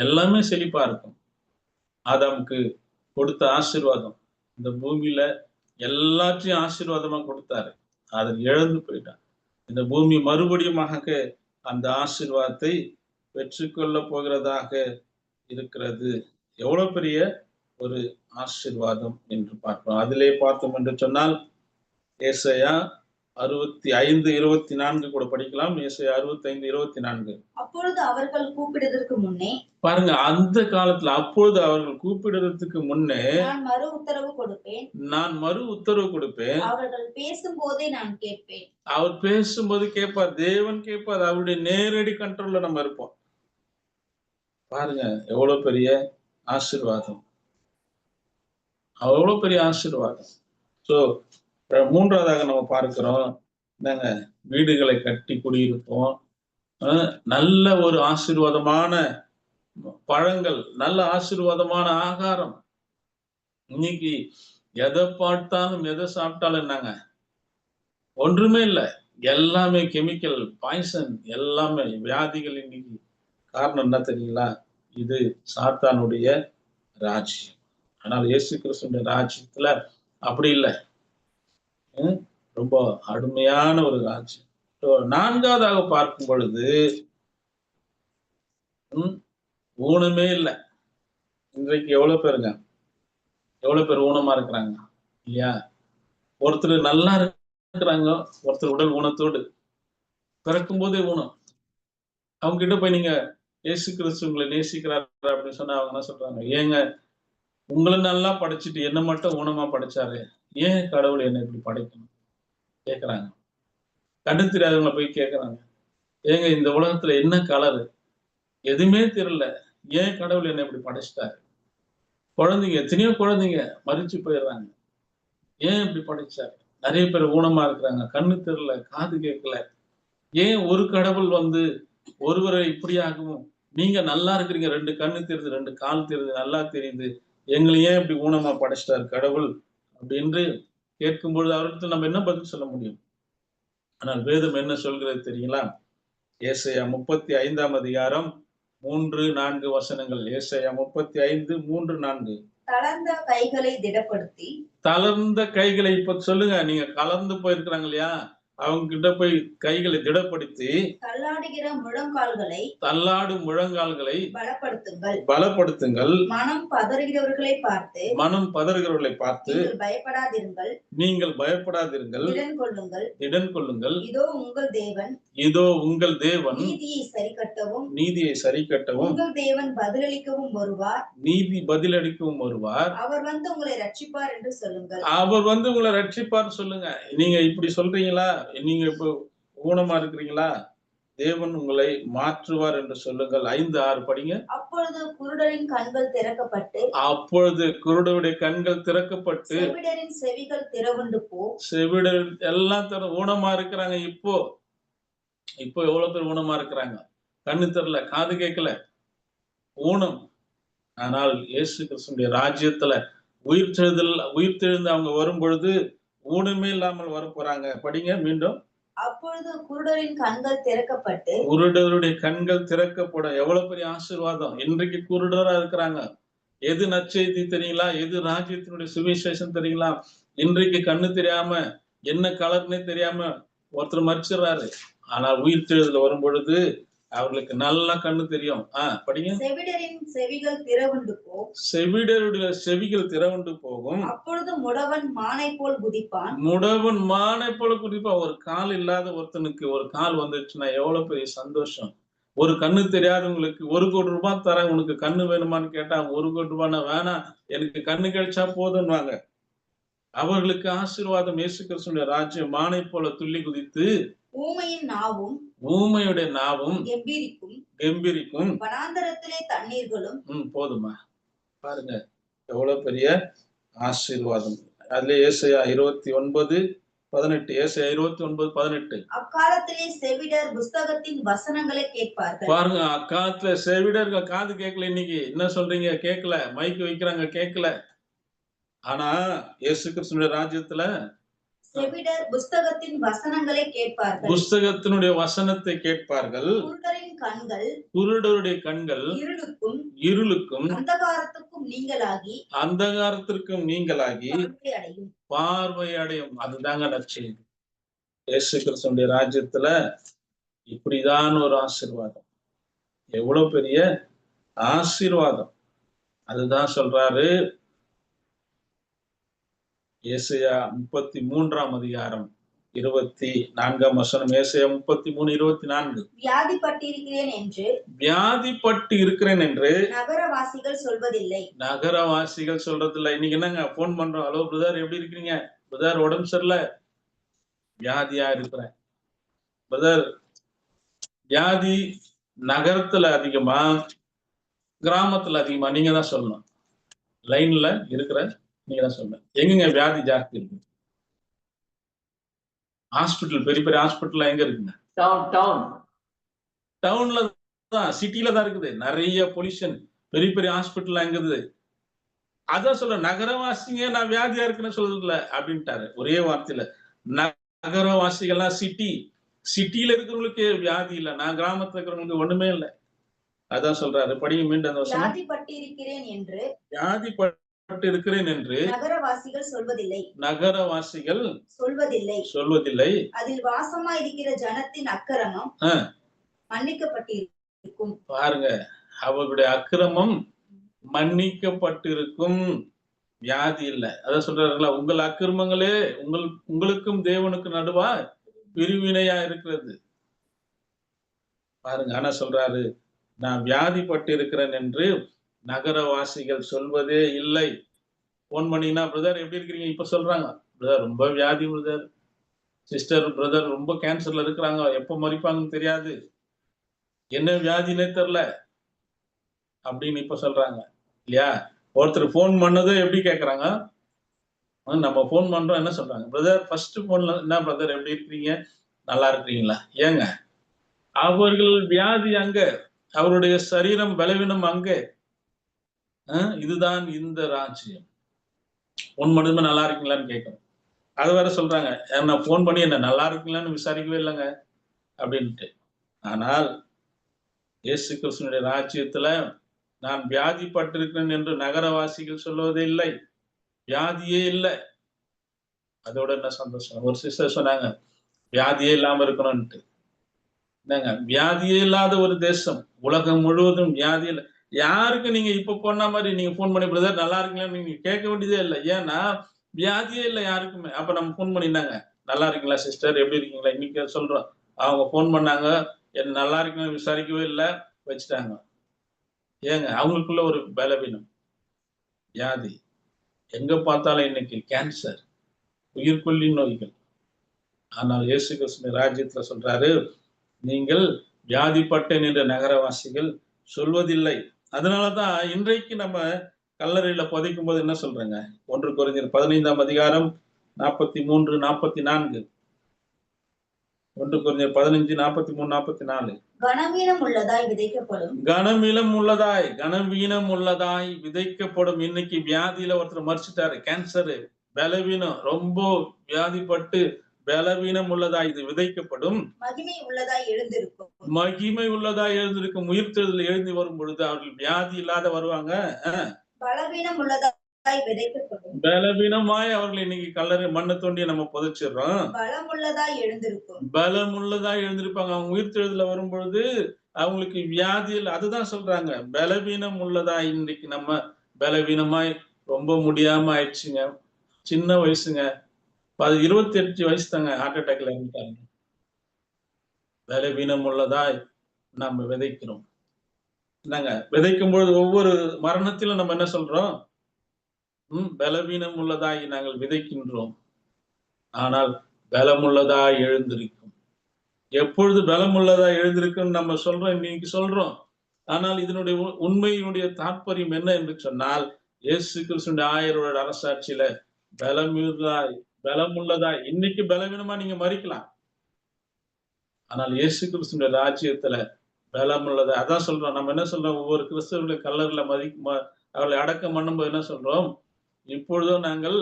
எல்லாமே செழிப்பா இருக்கும். ஆதாமுக்கு கொடுத்த ஆசீர்வாதம் இந்த பூமியில எல்லாத்தையும் ஆசீர்வாதமா கொடுத்தாரு. அதை இழந்து போயிட்டான். இந்த பூமி மறுபடியும் அந்த ஆசீர்வாதத்தை பெற்றுக்கொள்ள போகிறதாக இருக்கிறது. எவ்வளவு பெரிய ஒரு ஆசீர்வாதம் என்று பார்க்கிறோம். அதிலே பார்த்தோம் என்று சொன்னால் ஏசாயா 65:24 கூட படிக்கலாம். ஏசாயா 65:24. அப்பொழுது அவர்கள் கூப்பிடுவதற்கு முன்னே பாருங்க, அந்த காலத்துல அப்பொழுது அவர்கள் கூப்பிடுறதுக்கு முன்னே நான் மறு உத்தரவு கொடுப்பேன். அவர்கள் பேசும்போதே நான் கேட்பேன். அவர் பேசும்போது கேட்பார். தேவன் கேட்பார். அவருடைய நேரடி கண்ட்ரோல்ல நம்ம இருப்போம். பாருங்க, எவ்வளவு பெரிய ஆசீர்வாதம். அவ்வளவு பெரிய ஆசீர்வாதம். சோ மூன்றாவதாக நம்ம பார்க்கிறோம், நாங்க வீடுகளை கட்டி குடியிருப்போம். நல்ல ஒரு ஆசீர்வாதமான பழங்கள், நல்ல ஆசீர்வாதமான ஆகாரம். இன்னைக்கு எதை பார்த்தாலும் எதை சாப்பிட்டாலும் என்னங்க, ஒன்றுமே இல்லை. எல்லாமே கெமிக்கல், பாய்சன், எல்லாமே வியாதிகள். இன்னைக்கு காரணம் என்ன தெரியுங்களா? இது சாத்தானுடைய ராஜ்யம். ஆனால் இயேசு கிறிஸ்துவினுடைய ராஜ்யத்துல அப்படி இல்லை. ரொம்ப அருமையான ஒரு ராஜ்யம். நான்காவதாக பார்க்கும் பொழுது ஊனமே இல்லை. இன்றைக்கு எவ்வளவு பேர் ஊனமா இருக்கிறாங்க இல்லையா? ஒருத்தர் நல்லா இருக்கிறாங்க, ஒருத்தர் உடல் ஊனத்தோடு பிறக்கும் போதே ஊனம். அவங்க கிட்ட போய் நீங்க இயேசு கிறிஸ்து உங்களை நேசிக்கிறாரு அப்படின்னு சொன்னா அவங்க என்ன சொல்றாங்க? ஏங்க, உங்களை நல்லா படைச்சிட்டு என்ன மட்டும் ஊனமா படைச்சாரு, ஏன் கடவுள் என்ன இப்படி படைக்கணும் கேட்கறாங்க. கண்ணு தெரியாதவங்களை போய் கேட்கறாங்க, ஏங்க இந்த உலகத்துல என்ன கலரு எதுவுமே தெரியல, ஏன் கடவுள் என்ன இப்படி படைச்சிட்டாரு? குழந்தைங்க, எத்தனையோ குழந்தைங்க மறிச்சு போயிடுறாங்க, ஏன் இப்படி படைச்சாரு? நிறைய பேர் ஊனமா இருக்கிறாங்க, கண்ணு தெரியல, காது கேட்கல. ஏன் ஒரு கடவுள் ஒருவரை இப்படியாகவும், நீங்க நல்லா இருக்கிறீங்க, 2 கண்ணு தெரியுது, 2 கால் தெரியுது, நல்லா தெரியுது, எங்களை ஏன் இப்படி ஊனமா படைச்சிட்டாரு கடவுள் அப்படின்னு கேட்கும்பொழுது அவர்கிட்ட நம்ம என்ன பதில் சொல்ல முடியும்? ஆனால் வேதம் என்ன சொல்கிறது தெரியுங்களா? ஏசாயா 35 3-4 வசனங்கள். ஏசாயா 35:3-4. தளர்ந்த கைகளை திடப்படுத்தி. தளர்ந்த கைகளை இப்ப சொல்லுங்க, நீங்க கலந்து போயிருக்கிறாங்க இல்லையா, அவங்க கிட்ட போய் கைகளை திடப்படுத்தி தள்ளாடும் முழங்கால்களை பலப்படுத்துங்கள். மனம் பதறுகிறவர்களை பார்த்து நீங்கள் பயப்படாதிருங்கள். திடன் கொள்ளுங்கள். இதோ உங்கள் தேவன் நீதியை சரிக்கட்டவும் உங்கள் தேவன் பதிலளிக்கவும் வருவார். நீதி பதிலளிக்கவும் வருவார். அவர் வந்து உங்களை ரட்சிப்பார் என்று சொல்லுங்கள். அவர் வந்து உங்களை ரட்சிப்பார் சொல்லுங்க. நீங்க இப்படி சொல்றீங்களா? நீங்க இப்போ ஊனமா இருக்கிறீங்களா? தேவன் உங்களை மாற்றுவார் என்று சொல்லுங்கள். 5-6 படிங்க. அப்பொழுது குருடரின் கண்கள் திறக்கப்பட்டு செவிடரின் செவிகள் திறவுண்டு போ. செவிடர் எல்லாம் ஊனமா இருக்கிறாங்க. இப்போ எவ்வளவு பேர் ஊனமா இருக்கிறாங்க? கண்ணு தெரியல, காது கேட்கல, ஊனம். ஆனால் இயேசு கிறிஸ்துவினுடைய ராஜ்யத்துல உயிர்த்தெழுந்து அவங்க வரும் பொழுது ஊனமே இல்லாமல் வர போறாங்க. படிங்க மீண்டும். அப்பொழுது குருடரின் கண்கள் திறக்கப்பட்டு. குருடருடைய கண்கள் திறக்கப்படும். எவ்வளவு பெரிய ஆசீர்வாதம். இன்றைக்கு குருடரா இருக்கிறாங்க, எது நற்செய்தி தெரியுங்களா? எது ராஜ்யத்தினுடைய சுவிசேஷம் தெரியுங்களா? இன்றைக்கு கண்ணு தெரியாம என்ன கலர்னே தெரியாம ஒருத்தர் மறிச்சிடுறாரு. ஆனா உயிர்த்தெழுதல் வரும் பொழுது அவர்களுக்கு நல்லா கண்ணு தெரியும். படிங்க. செவிடரின் செவிகள் திறவுண்டு போகும். செவிடருடைய செவிகள் திறவுண்டு போகும். அப்பொழுது முடவன் மானை போல் குதிப்பான். முடவன் மானை போல குதிப்பான். ஒரு கால் இல்லாத ஒருத்தனுக்கு ஒரு கால் வந்துச்சுன்னா எவ்வளவு பெரிய சந்தோஷம். ஒரு கண்ணு தெரியாதவங்களுக்கு 1 கோடி ரூபாய் தரேன், உனக்கு கண்ணு வேணுமான்னு கேட்டா 1 கோடி ரூபாய்னா வேணாம், எனக்கு கண்ணு கிடைச்சா போதும்வாங்க. அவர்களுக்கு ஆசீர்வாதம். இயேசு கிறிஸ்துவினுடைய ராஜ்யம் மானை போல துள்ளி குதித்து ஊமையின் நாவும் ஊமையுடைய நாவும் கெம்பீரிக்கும் வனாந்தரத்திலே தண்ணீர்களும். போதுமா? பாருங்க எவ்வளவு பெரிய ஆசீர்வாதம். அதுல ஏசாயா 29:18. ஏசாயா 29:18. அக்காலத்திலே செவிடர் புஸ்தகத்தின் வசனங்களை கேட்பார்கள். பாருங்க, அக்காலத்துல செவிடர்கள் காது கேட்கல. இன்னைக்கு என்ன சொல்றீங்க? கேட்கல. மைக்கு வைக்கிறாங்க, கேட்கல. ஆனா இயேசு கிறிஸ்துவினுடைய ராஜ்யத்துல செவிடர் புஸ்தகத்தின் வசனங்களை கேட்பார்கள். புஸ்தகத்தினுடைய வசனத்தை கேட்பார்கள். குருடருடைய கண்கள் இருளுக்கும் அந்தகாரத்துக்கும் நீங்களாகி பார்வை அடையும். அதுதாங்க நற்செய்தி. இயேசு கிறிஸ்துவினுடைய ராஜ்யத்துல இப்படிதான் ஒரு ஆசீர்வாதம். எவ்வளவு பெரிய ஆசீர்வாதம். அதுதான் சொல்றாரு ஏசாயா 33:24. ஏசாயா 33:24. வியாதிப்பட்டு இருக்கிறேன் என்று நகரவாசிகள் சொல்றதில்லை. இன்னைக்கு என்னங்க போன் பண்றோம், ஹலோ பிரதர் எப்படி இருக்கிறீங்க? பிரதர் உடம்பு சரியில்லை, வியாதியா இருக்கிறேன். பிரதர் வியாதி நகரத்துல அதிகமா கிராமத்துல அதிகமா? நீங்க தான் சொல்லணும். லைன்ல இருக்கிற நீங்க தான் சொல்லணும். எங்கங்க வியாதி ஜாஸ்தி இருக்கு? ஹாஸ்பிட்டல், பெரிய பெரிய ஹாஸ்பிட்டல் எங்க இருக்குங்க? டவுன்ல தான், சிட்டில தான் இருக்குது. நிறைய பொல்யூஷன். பெரிய பெரிய ஹாஸ்பிட்டல் எங்க இருக்குது? அதான் சொல்ல, நகரவாசிங்க நான் வியாதியா இருக்குன்னு சொல்றதில்ல அப்படின்ட்டாரு ஒரே வார்த்தையில. நகரவாசிகள்லாம் சிட்டியில இருக்கிறவங்களுக்கு வியாதி இல்லை, நான் கிராமத்துல இருக்கிறவங்களுக்கு ஒண்ணுமே இல்லை. அதான் சொல்றாரு. படிங்க மீண்டும் அந்த வசனம். வியாதிப்பட்டு இருக்கிறேன் என்று நகரவாசிகள் சொல்வதில்லை. அதில் வாசமாய் இருக்கிற ஜனத்தின் அக்கிரமம் மன்னிக்கப்பட்டிருக்கும். பாருங்க, அவர்களுடைய அக்கிரமம் மன்னிக்கப்பட்டிருக்கும். வியாதி இல்லை. அதான் சொல்றாருங்களா, உங்கள் அக்கிரமங்களே உங்களுக்கும் தேவனுக்கு நடுவா பிரிவினையா இருக்கிறது. பாருங்க, ஆனா சொல்றாரு, நான் வியாதிப்பட்டு இருக்கிறேன் என்று நகரவாசிகள் சொல்வதே இல்லை. போன் பண்ணீங்கன்னா, பிரதர் எப்படி இருக்கிறீங்க? இப்ப சொல்றாங்க, பிரதர் ரொம்ப வியாதி பிரதர், சிஸ்டர் பிரதர் ரொம்ப கேன்சர்ல இருக்கிறாங்க, எப்ப மறிப்பாங்கன்னு தெரியாது, என்ன வியாதினே தெரியல அப்படின்னு இப்ப சொல்றாங்க இல்லையா? ஒருத்தர் போன் பண்ணதே எப்படி கேட்கறாங்க? நம்ம போன் பண்றோம், என்ன சொல்றாங்க? பிரதர் ஃபர்ஸ்ட் போன்ல என்ன பிரதர் எப்படி இருக்கிறீங்க, நல்லா இருக்கிறீங்களா? ஏங்க, அவர்கள் வியாதி அங்க, அவருடைய சரீரம் பலவீனம் அங்க. இதுதான் இந்த ராஜ்யம். போன் பண்ணுமே நல்லா இருக்கீங்களான்னு கேட்கணும். அது வேற சொல்றாங்க, நான் போன் பண்ணி என்ன நல்லா இருக்கீங்களான்னு விசாரிக்கவே இல்லைங்க அப்படின்ட்டு. ஆனால் இயேசு கிறிஸ்துவினுடைய ராஜ்யத்துல நான் வியாதிப்பட்டிருக்கிறேன் என்று நகரவாசிகள் சொல்வதே இல்லை. வியாதியே இல்லை. அதோட என்ன சந்தோஷம். ஒரு சிஸ்டர் சொன்னாங்க, வியாதியே இல்லாம இருக்கணும்ட்டு. என்னங்க, வியாதியே இல்லாத ஒரு தேசம், உலகம் முழுவதும் வியாதி இல்லை. யாருக்கு நீங்க இப்ப போன மாதிரி நீங்க போன் பண்ணி பிரதர் நல்லா இருக்கீங்களான்னு நீங்க கேட்க வேண்டியதே இல்லை. ஏன்னா வியாதியே இல்லை யாருக்குமே. அப்ப நம்ம போன் பண்ணினாங்க, நல்லா இருக்கீங்களா சிஸ்டர், எப்படி இருக்கீங்களா? இன்னைக்கு சொல்றோம், அவங்க போன் பண்ணாங்க, என்ன நல்லா இருக்குன்னு விசாரிக்கவே இல்லை, வச்சுட்டாங்க. ஏங்க, அவங்களுக்குள்ள ஒரு பலவீனம், வியாதி. எங்க பார்த்தாலும் இன்னைக்கு கேன்சர், உயிர்கொல்லி நோய்கள். ஆனால் இயேசு கிறிஸ்து ராஜ்யத்துல சொல்றாரு, நீங்கள் வியாதிப்பட்டேன் என்ற நகரவாசிகள் சொல்வதில்லை. அதனாலதான் இன்றைக்கு நம்ம கல்லறையில புதைக்கும் போது என்ன சொல்றேங்க, 1 கொரிந்தியர் 15:43, 44. 1 கொரிந்தியர் 15, 43, 44. கனவீனம் உள்ளதாய் விதைக்கப்படும். இன்னைக்கு வியாதியில ஒருத்தர் மறிச்சிட்டாரு, கேன்சரு, பலவீனம், ரொம்ப வியாதிப்பட்டு பலவீனம் உள்ளதாய் இது விதைக்கப்படும். மகிமை உள்ளதாய் எழுந்திருக்கும். உயிர்த்தெழுதல் எழுந்து வரும் பொழுது அவர்கள் வியாதி இல்லாத வருவாங்க, பலவீனம் உள்ளதாய் விதைக்கப்படும். பலவீனமாய் அவர்கள் இன்னைக்கு கல்லறை மண்ணை தோண்டி நம்ம புதைச்சிடுறோம். பலமுள்ளதாய் எழுந்திருக்கும். பலமுள்ளதாய் எழுந்திருப்பாங்க. அவங்க உயிர்த்தெழுதல வரும்பொழுது அவங்களுக்கு வியாதியில் அதுதான் சொல்றாங்க. பலவீனம் உள்ளதா இன்னைக்கு நம்ம பலவீனமாய் ரொம்ப முடியாம ஆயிடுச்சுங்க. சின்ன வயசுங்க. 28 வயசு தாங்க ஹார்ட் அட்டாக்ல இருந்துட்டாங்க. பலவீனம் உள்ளதாய் நம்ம விதைக்கிறோம். என்னங்க விதைக்கும் பொழுது ஒவ்வொரு மரணத்திலும் நம்ம என்ன சொல்றோம்? பலவீனம் உள்ளதாய் நாங்கள் விதைக்கின்றோம். ஆனால் பலமுள்ளதாய் எழுந்திருக்கும். எப்பொழுது பலமுள்ளதா எழுந்திருக்கும் நம்ம சொல்றோம், இன்னைக்கு சொல்றோம். ஆனால் இதனுடைய உண்மையினுடைய தாற்பயம் என்ன என்று சொன்னால், இயேசு கிறிஸ்துவின் 1000 வருட அரசாட்சியில பலமுள்ளதாய் இன்னைக்கு பலவீனமா நீங்க மறிக்கலாம். ஆனால் இயேசு கிறிஸ்துவின் ராஜ்யத்துல பலமுள்ளதா அதான் சொல்றோம். நம்ம என்ன சொல்றோம்? ஒவ்வொரு கிறிஸ்தவர்களை கல்லறையில அவர்களை அடக்கம் பண்ணும்போது என்ன சொல்றோம்? இப்பொழுதும் நாங்கள்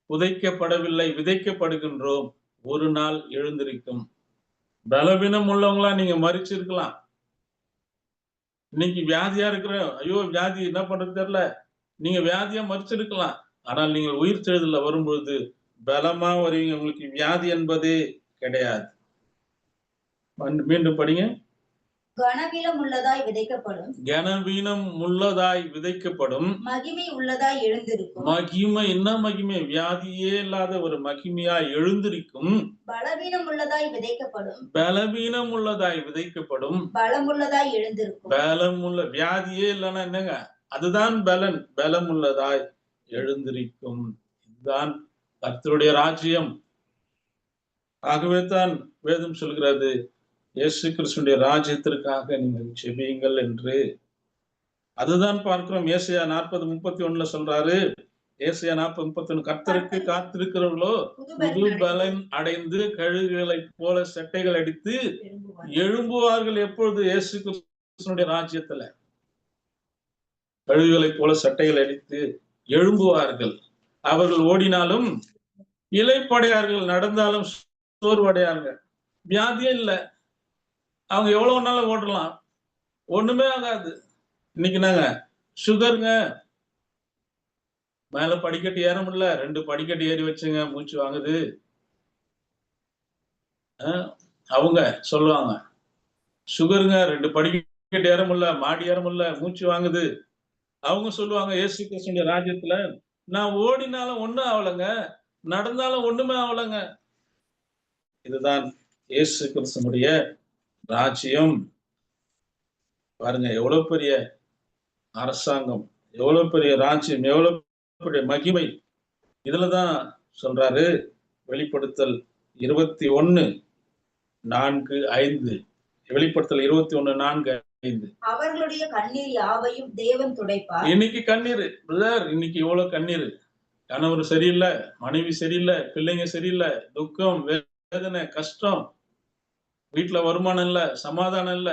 புதைக்கப்படவில்லை, விதைக்கப்படுகின்றோம். ஒரு நாள் எழுந்திருக்கும். பலவீனம் உள்ளவங்களா நீங்க மறிச்சிருக்கலாம். இன்னைக்கு வியாதியா இருக்கிற ஐயோ வியாதி என்ன பண்றது தெரியல, நீங்க வியாதியா மறிச்சிருக்கலாம். ஆனால் நீங்கள் உயிர்த்தெழுதல்ல வரும்பொழுது பலமா வருவீங்க. உங்களுக்கு வியாதி என்பதே கிடையாது. மீண்டும் படிங்க. கனவீனம் உள்ளதாய் விதைக்கப்படும். கனவீனம் உள்ளதாய் விதைக்கப்படும். மகிமை உள்ளதாய் எழுந்திருக்கும். மகிமை என்ன மகிமை? வியாதியே இல்லாத ஒரு மகிமையா எழுந்திருக்கும். பலவீனம் உள்ளதாய் விதைக்கப்படும். பலவீனம் உள்ளதாய் விதைக்கப்படும். பலமுள்ளதாய் எழுந்திருக்கும். பலமுள்ள வியாதியே இல்லைன்னா என்னங்க? அதுதான் பலன். பலமுள்ளதாய் எழுந்திருக்கும். இதுதான் கர்த்தருடைய ராஜ்யம். ஆகவே தான் வேதம் சொல்கிறது, இயேசு கிறிஸ்துவினுடைய ராஜ்யத்திற்காக நீங்கள் ஜெபியுங்கள் என்று. அதுதான் பார்க்கிறோம். ஏசாயா 40:31 சொல்றாரு. ஏசாயா 40:31 கர்த்தருக்கு காத்திருக்கிறவர்களோ புது பலன் அடைந்து கழுகுகளை போல சட்டைகள் அடித்து எழும்புவார்கள். எப்பொழுது? இயேசு கிறிஸ்துவினுடைய ராஜ்யத்துல கழுகுகளை போல சட்டைகள் அடித்து எழும்புவார்கள். அவர்கள் ஓடினாலும் இளைப்படையார்கள், நடந்தாலும் சோர்வடையார்கள். வியாதியே இல்லை. அவங்க எவ்வளவு நாளும் ஓடலாம், ஒண்ணுமே ஆகாது. இன்னைக்கு நாங்க சுகருங்க, மேல படிக்கட்டு ஏற முடியல, 2 படிக்கட்டு ஏறி வச்சுங்க, மூச்சு வாங்குது. அவங்க சொல்லுவாங்க சுகருங்க, 2 படிக்கட்டு ஏற முடியல, மாடி ஏற முடியல, மூச்சு வாங்குது. அவங்க சொல்லுவாங்க இயேசு கிறிஸ்துவின் ராஜ்யத்துல நான் ஓடினாலும் ஒண்ணும் ஆகலைங்க, நடந்தாலும் ஒண்ணுமே ஆகலைங்க. இதுதான் இயேசு கிறிஸ்துவினுடைய ராஜ்யம். பாருங்க எவ்வளவு பெரிய அரசாங்கம், எவ்வளவு பெரிய ராஜ்யம், எவ்வளவு பெரிய மகிமை. இதுலதான் சொல்றாரு வெளிப்படுத்தல் 21:4-5. வெளிப்படுத்தல் 21:4-5. அவர்களுடைய கண்ணீர் யாவையும் தேவன் துடைப்பார். இன்னைக்கு கண்ணீர் பிரதர், இன்னைக்கு எவ்வளவு கண்ணீர். கணவர் சரியில்லை, மனைவி சரியில்லை, பிள்ளைங்க சரியில்லை, துக்கம், வேதனை, கஷ்டம், வீட்டுல வருமானம் இல்ல, சமாதானம் இல்ல,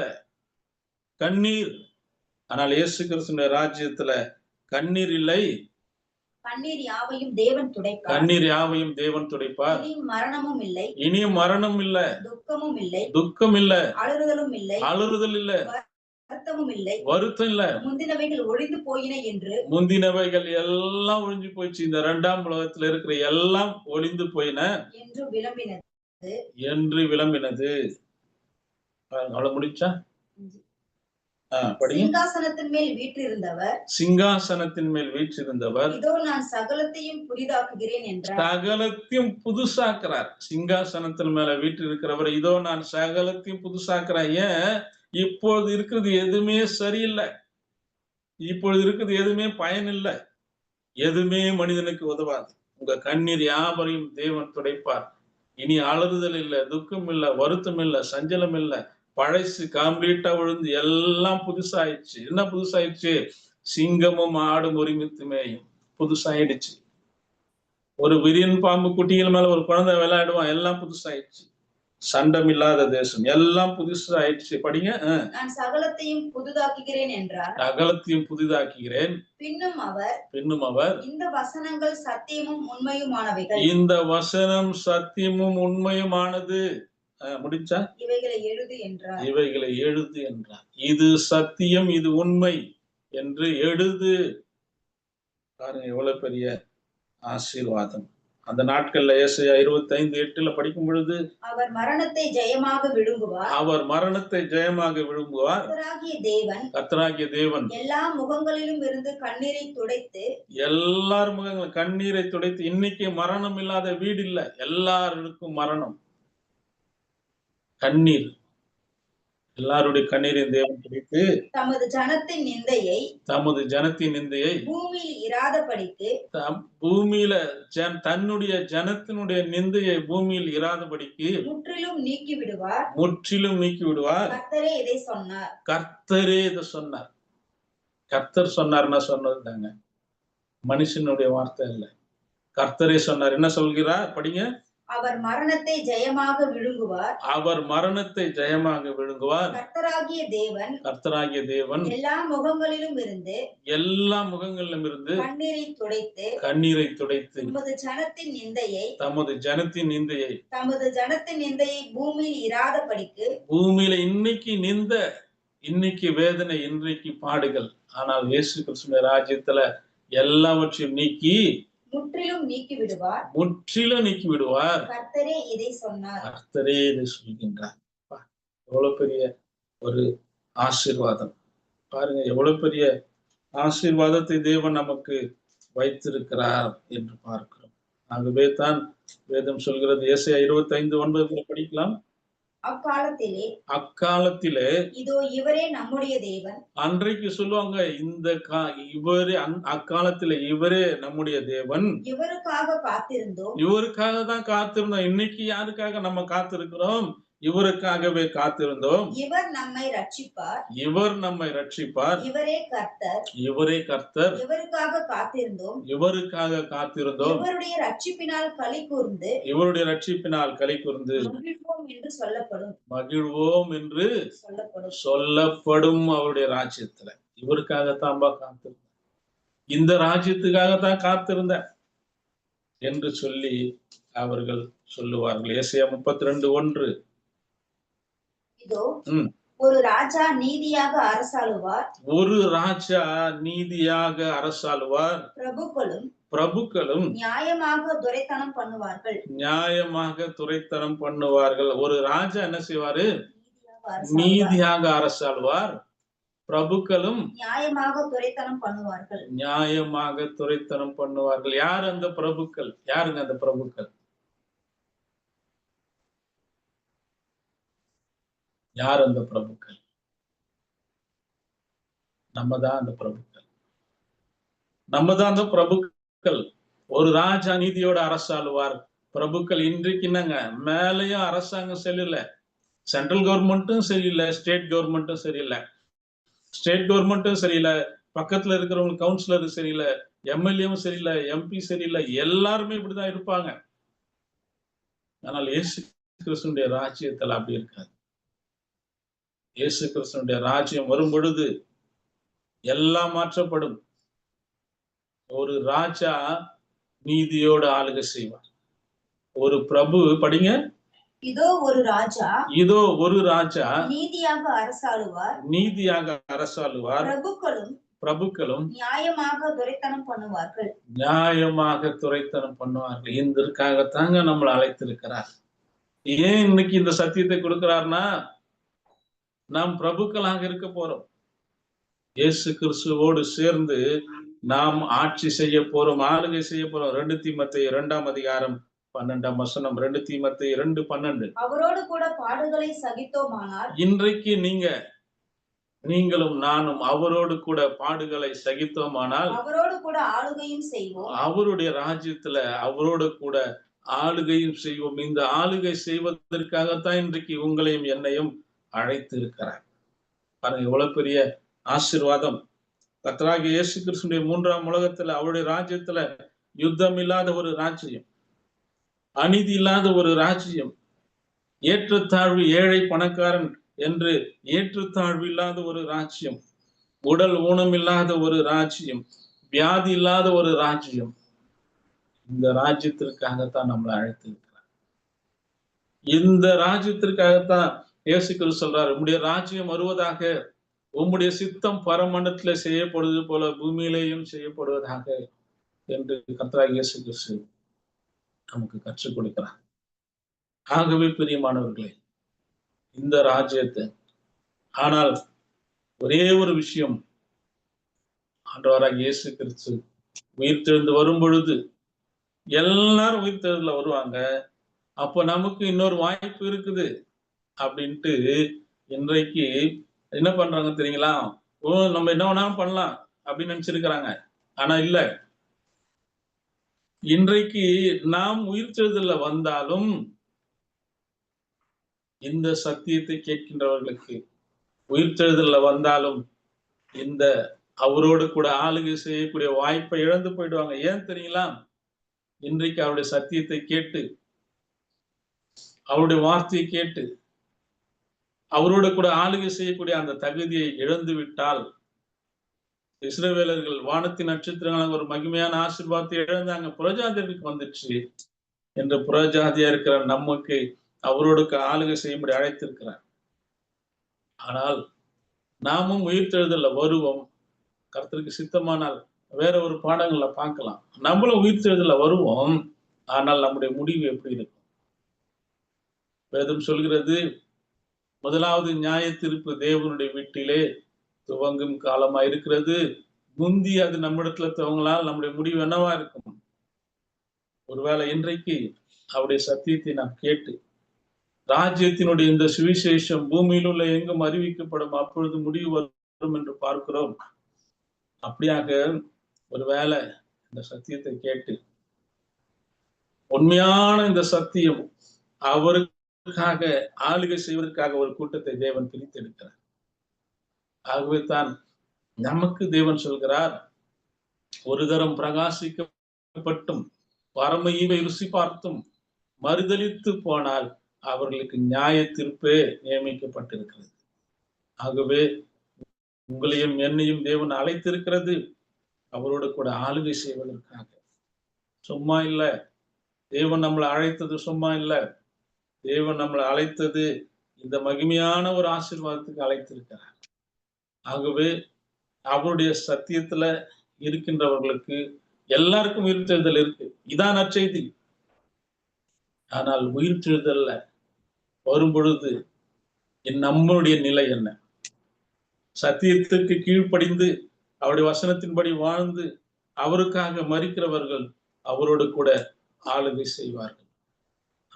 கண்ணீர். ஆனால் இயேசு கிறிஸ்துவின் ராஜ்யத்துல கண்ணீர் இல்லை. கண்ணீர் யாவையும் தேவன் துடைப்பார். கண்ணீர் யாவையும் தேவன் துடைப்பார். இனியும் மரணமும் இல்லை. இனியும் மரணம் இல்ல. துக்கமும் இல்லை. துக்கம் இல்ல. அழுறுதலும் இல்லை. அழுறுதல் இல்ல. வருத்தமும் இல்லை. வருத்தம் இல்ல. முந்தினவைகள் ஒழிந்து போயின என்று. முந்தினவைகள் எல்லாம் ஒழிஞ்சு போயிடுச்சு. இந்த 2ஆம் உலகத்துல இருக்கிற எல்லாம் ஒழிந்து போயின என்று விளம்பினது. என்று விளம்பினது. அவ்வளவு முடிச்சா? சிங்காசனத்தின் மேல் வீற்றிருந்தவர். சிங்காசனத்தின் மேல் வீற்றிருந்தவர். இதோ நான் சகலத்தையும் புதிதாக்குகிறேன் என்றார். சகலத்தையும் புதுசாக்குறார். சிங்காசனத்தின் மேல வீற்றிருக்கிறவர் இதோ நான் சகலத்தையும் புதுசாக்குறேன். ஏன்? இப்பொழுது இருக்கிறது எதுவுமே சரியில்லை, இப்பொழுது இருக்கிறது எதுவுமே பயனில்லை, எதுவுமே மனிதனுக்கு உதவாது. உங்க கண்ணீர் யாவரையும் தேவன் துடைப்பார். இனி அலறுதல் இல்லை, துக்கம் இல்லை, வருத்தம் இல்லை, சஞ்சலம் இல்லை. பழசு கம்ப்ளீட்டா விழுந்து எல்லாம் புதுசாயிடுச்சு. என்ன புதுசாயிடுச்சு? சிங்கமும் ஆடும் ஒருமித்து மேயும் புதுசாயிடுச்சு. ஒரு விரியன் பாம்பு குட்டிகள் மேல ஒரு குழந்தை விளையாடுவான், எல்லாம் புதுசாயிடுச்சு. சண்டம் இல்லாத தேசம், எல்லாம் புதுசாயிடுச்சு. படிங்க. நான் சகலத்தையும் புதிதாக்குகிறேன் என்றார். சகலத்தையும் புதிதாக்குகிறேன். பின்னும் அவர் இந்த வசனங்கள் சத்தியமும் உண்மையுமானவைகள். இந்த வசனம் சத்தியமும் உண்மையுமானது. முடிச்சா? இவைகளை எழுது என்றார். இவைகளை எழுது என்றார். இது சத்தியம், இது உண்மை என்று எழுது. பாருங்க எவ்வளவு பெரிய ஆசீர்வாதம். அந்த நாட்கள்ல ஏசாயா 25:8 படிக்கும் பொழுது, அவர் மரணத்தை ஜெயமாக விழுங்குவார். அவர் மரணத்தை ஜெயமாக விழுங்குவார். கர்த்தராகிய தேவன் எல்லா முகங்களிலும் இருந்து கண்ணீரை துடைத்து, எல்லார் முகங்களும் கண்ணீரை துடைத்து. இன்னைக்கு மரணம் இல்லாத வீடு இல்ல, எல்லாருக்கும் மரணம், கண்ணீர். எல்லாருடைய கண்ணீரின் தேவன் துடைத்து தமது ஜனத்தின் நிந்தையை பூமியில் இராதபடிக்கு, பூமியில தன்னுடைய ஜனத்தினுடைய நிந்தையை பூமியில் இராதபடிக்கு முற்றிலும் நீக்கி விடுவார். கர்த்தரே இதை சொன்னார். கர்த்தர் சொன்னார்னா சொன்னதுதாங்க, மனுஷனுடைய வார்த்தை இல்ல. கர்த்தரே சொன்னார். என்ன சொல்கிறார்? படிங்க. அவர் மரணத்தை ஜெயமாக விழுங்குவார். கர்த்தராகிய தேவன் எல்லா முகங்களிலும் இருந்து கண்ணீரை துடைத்து தமது ஜனத்தின் நிந்தையை பூமியில் இராதபடிக்கு. பூமியில இன்னைக்கு வேதனை, இன்றைக்கு பாடுகள். ஆனால் இயேசு கிறிஸ்துவின் ராஜ்யத்துல எல்லாவற்றையும் முற்றிலும் நீக்கி விடுவார். கர்த்தரே இதை சொல்கின்றார். எவ்வளவு பெரிய ஒரு ஆசீர்வாதம் பாருங்க, எவ்வளவு பெரிய ஆசீர்வாதத்தை தேவன் நமக்கு வைத்திருக்கிறார் என்று பார்க்கிறோம். ஆகவே தான் வேதம் சொல்கிறது, ஏசாயா 25:9 படிக்கலாம். அக்காலத்திலே இதோ இவரே நம்முடைய தேவன். அன்றைக்கு சொல்லுவாங்க, இவரே அக்காலத்திலே இவரே நம்முடைய தேவன், இவருக்காக தான் காத்திருந்தோம். இன்னைக்கு யாருக்காக நம்ம காத்திருக்கிறோம்? இவருக்காகவே காத்திருந்தோம். இவர் நம்மை ரட்சிப்பார். இவரே கர்த்தர். இவருக்காக காத்திருந்தோம். இவருடைய ரட்சிப்பினால் களி கூர்ந்து மகிழ்வோம் என்று சொல்லப்படும். அவருடைய ராஜ்யத்துல இவருக்காகத்தான் காத்திருந்த, இந்த ராஜ்யத்துக்காகத்தான் காத்திருந்த என்று சொல்லி அவர்கள் சொல்லுவார்கள். ஏசாயா 32:1. இதோ ஒரு ராஜா நீதியாக அரசாளுவார். பிரபுக்களும் நியாயமாக துரைத்தனம் பண்ணுவார்கள். ஒரு ராஜா என்ன செய்வாரு? நீதியாக அரசாளுவார். பிரபுக்களும் நியாயமாக துரைத்தனம் பண்ணுவார்கள். யார் அந்த பிரபுக்கள்? யாருங்க அந்த பிரபுக்கள்? யார் அந்த பிரபுக்கள்? நம்ம தான் அந்த பிரபுக்கள். ஒரு ராஜா நீதியோட அரசாளுவார். பிரபுக்கள் இன்றைக்கு என்னங்க, மேலையும் அரசாங்கம் சரியில்ல, சென்ட்ரல் கவர்மெண்ட்டும் சரியில்லை, ஸ்டேட் கவர்மெண்ட்டும் சரியில்லை, பக்கத்துல இருக்கிறவங்க கவுன்சிலர் சரியில்லை, எம்எல்ஏவும் சரியில்லை, எம்பி சரியில்லை, எல்லாருமே இப்படிதான் இருப்பாங்க. ஆனால் இயேசு கிறிஸ்துவினுடைய ராஜ்யத்தில் அப்படி இருக்காது. இயேசு கிறிஸ்துவினுடைய ராஜ்யம் வரும் பொழுது எல்லாம் மாற்றப்படும். ஒரு ராஜா நீதியோடு ஆளுகை செய்வார். ஒரு பிரபு, படிங்க. இதோ ஒரு ராஜா நீதியாக அரசாளுவார். பிரபுக்களும் நியாயமாக துரைத்தனம் பண்ணுவார்கள். இதற்காகத்தாங்க நம்மளை அழைத்திருக்கிறார். ஏன் இன்னைக்கு இந்த சத்தியத்தை கொடுக்கிறார்னா, நாம் பிரபுக்களாக இருக்க போறோம். இயேசு கிறிஸ்துவோடு சேர்ந்து நாம் ஆட்சி செய்ய போறோம், ஆளுகை செய்ய போறோம். 2 தீமோத்தேயு 2:12. 2 தீமோத்தேயு 2:12. அவரோடு கூட பாடுகளை சகித்தோமானால், இன்றைக்கு நீங்களும் நானும் அவரோடு கூட பாடுகளை சகித்தோமானால், அவரோடு கூட ஆளுகையும் செய்வோம். அவருடைய ராஜ்யத்துல அவரோடு கூட ஆளுகையும் செய்வோம். இந்த ஆளுகை செய்வதற்காகத்தான் இன்றைக்கு உங்களையும் என்னையும் அழைத்து இருக்கிறார். பாருங்க எவ்வளவு பெரிய ஆசீர்வாதம். கர்த்தராகிய இயேசு கிறிஸ்துவினுடைய 3ஆம் உலகத்துல அவருடைய ராஜ்யத்துல யுத்தம் இல்லாத ஒரு ராஜ்யம், அநீதி இல்லாத ஒரு ராஜ்யம், ஏற்றத்தாழ்வு, ஏழை பணக்காரன் என்று ஏற்றத்தாழ்வு இல்லாத ஒரு ராஜ்யம், உடல் ஊனம் இல்லாத ஒரு ராஜ்யம், வியாதி இல்லாத ஒரு ராஜ்யம். இந்த ராஜ்யத்திற்காகத்தான் நம்மளை அழைத்திருக்கிறார். இந்த ராஜ்யத்திற்காகத்தான் இயேசு கிறிஸ்து சொல்றாரு, உம்முடைய ராஜ்யம் வருவதாக, உம்முடைய சித்தம் பரமண்டலத்திலே செய்யப்படுவது போல பூமியிலேயும் செய்யப்படுவதாக என்று கர்த்தராகிய இயேசு கிறிஸ்து நமக்கு கற்றுக் கொடுக்கிறார். ஆகவே பிரியமானவர்களே, இந்த ராஜ்யத்தை, ஆனால் ஒரே ஒரு விஷயம், ஆண்டவராகிய இயேசு கிறிஸ்து உயிர்த்தெழுந்து வரும் பொழுது எல்லாரும் உயிர்த்தெழுதல வருவாங்க. அப்போ நமக்கு இன்னொரு வாய்ப்பு இருக்குது அப்படின்ட்டு இன்றைக்கு என்ன பண்றாங்க தெரியுங்களா? நம்ம என்ன வேணாலும் பண்ணலாம் அப்படின்னு நினைச்சிருக்கிறாங்க. ஆனா இல்ல, இன்றைக்கு நாம் உயிர்த்தெழுதல வந்தாலும் இந்த சத்தியத்தை கேட்கின்றவர்களுக்கு, உயிர்த்தெழுதல வந்தாலும் இந்த அவரோடு கூட ஆளுகை செய்யக்கூடிய வாய்ப்பை இழந்து போயிடுவாங்க. ஏன் தெரியுங்களா? இன்றைக்கு அவருடைய சத்தியத்தை கேட்டு, அவருடைய வார்த்தையை கேட்டு, அவரோடு கூட ஆளுகை செய்யக்கூடிய அந்த தகுதியை இழந்து விட்டால், இஸ்ரவேலர்கள் வானத்தின் நட்சத்திரங்களாக ஒரு மகிமையான ஆசீர்வாதத்தை இழந்தாங்க, புறஜாதியர்களுக்கு வந்துச்சு என்று புறஜாதியா இருக்கிற நமக்கு அவரோடு ஆளுகை செய்யும்படி அழைத்திருக்கிறார். ஆனால் நாமும் உயிர்த்தெழுதல்ல வருவோம். கர்த்தருக்கு சித்தமானால் வேற ஒரு பாடங்கள்ல பார்க்கலாம். நம்மளும் உயிர்த்தெழுதல்ல வருவோம். ஆனால் நம்முடைய முடிவு எப்படி இருக்கும்? வேதம் சொல்கிறது, முதலாவது நியாய தீர்ப்பு தேவனுடைய வீட்டிலே துவங்கும் காலமா இருக்கிறது. முந்தி அது நம்மிடத்துல துவங்கலாம். நம்முடைய முடிவு என்னவா இருக்கும்? ஒருவேளை இன்றைக்கு அவருடைய சத்தியத்தை நாம் கேட்டு, ராஜ்யத்தினுடைய இந்த சுவிசேஷம் பூமியில் உள்ள எங்கும் அறிவிக்கப்படும், அப்பொழுது முடிவு வரும் என்று பார்க்கிறோம். அப்படியாக ஒருவேளை இந்த சத்தியத்தை கேட்டு, உண்மையான இந்த சத்தியம் அவருக்காக ஆளுகை செய்வதற்காக ஒரு கூட்டத்தை தேவன் பிரித்தெடுக்கிறார். ஆகவே தான் நமக்கு தேவன் சொல்கிறார், ஒரு தரம் பிரகாசிக்கப்பட்டும் பரம ஈவை ருசி பார்த்தும் மறுதலித்து போனால் அவர்களுக்கு நியாய தீர்ப்பே நியமிக்கப்பட்டிருக்கிறது. ஆகவே உங்களையும் என்னையும் தேவன் அழைத்திருக்கிறது அவரோடு கூட ஆளுகை செய்வதற்காக. சும்மா இல்ல, தேவன் நம்மளை அழைத்தது சும்மா இல்ல. தேவன் நம்மளை அழைத்தது இந்த மகிமையான ஒரு ஆசீர்வாதத்துக்கு அழைத்திருக்கிறார். ஆகவே அவருடைய சத்தியத்துல இருக்கின்றவர்களுக்கு எல்லாருக்கும் உயிர்த்தெழுதல் இருக்கு. இதான் நற்செய்தி. ஆனால் உயிர்த்தெழுதல்ல வரும் பொழுது நம்மளுடைய நிலை என்ன? சத்தியத்திற்கு கீழ்ப்படிந்து அவருடைய வசனத்தின்படி வாழ்ந்து அவருக்காக மரிக்கிறவர்கள் அவரோடு கூட ஆளுகை செய்வார்கள்.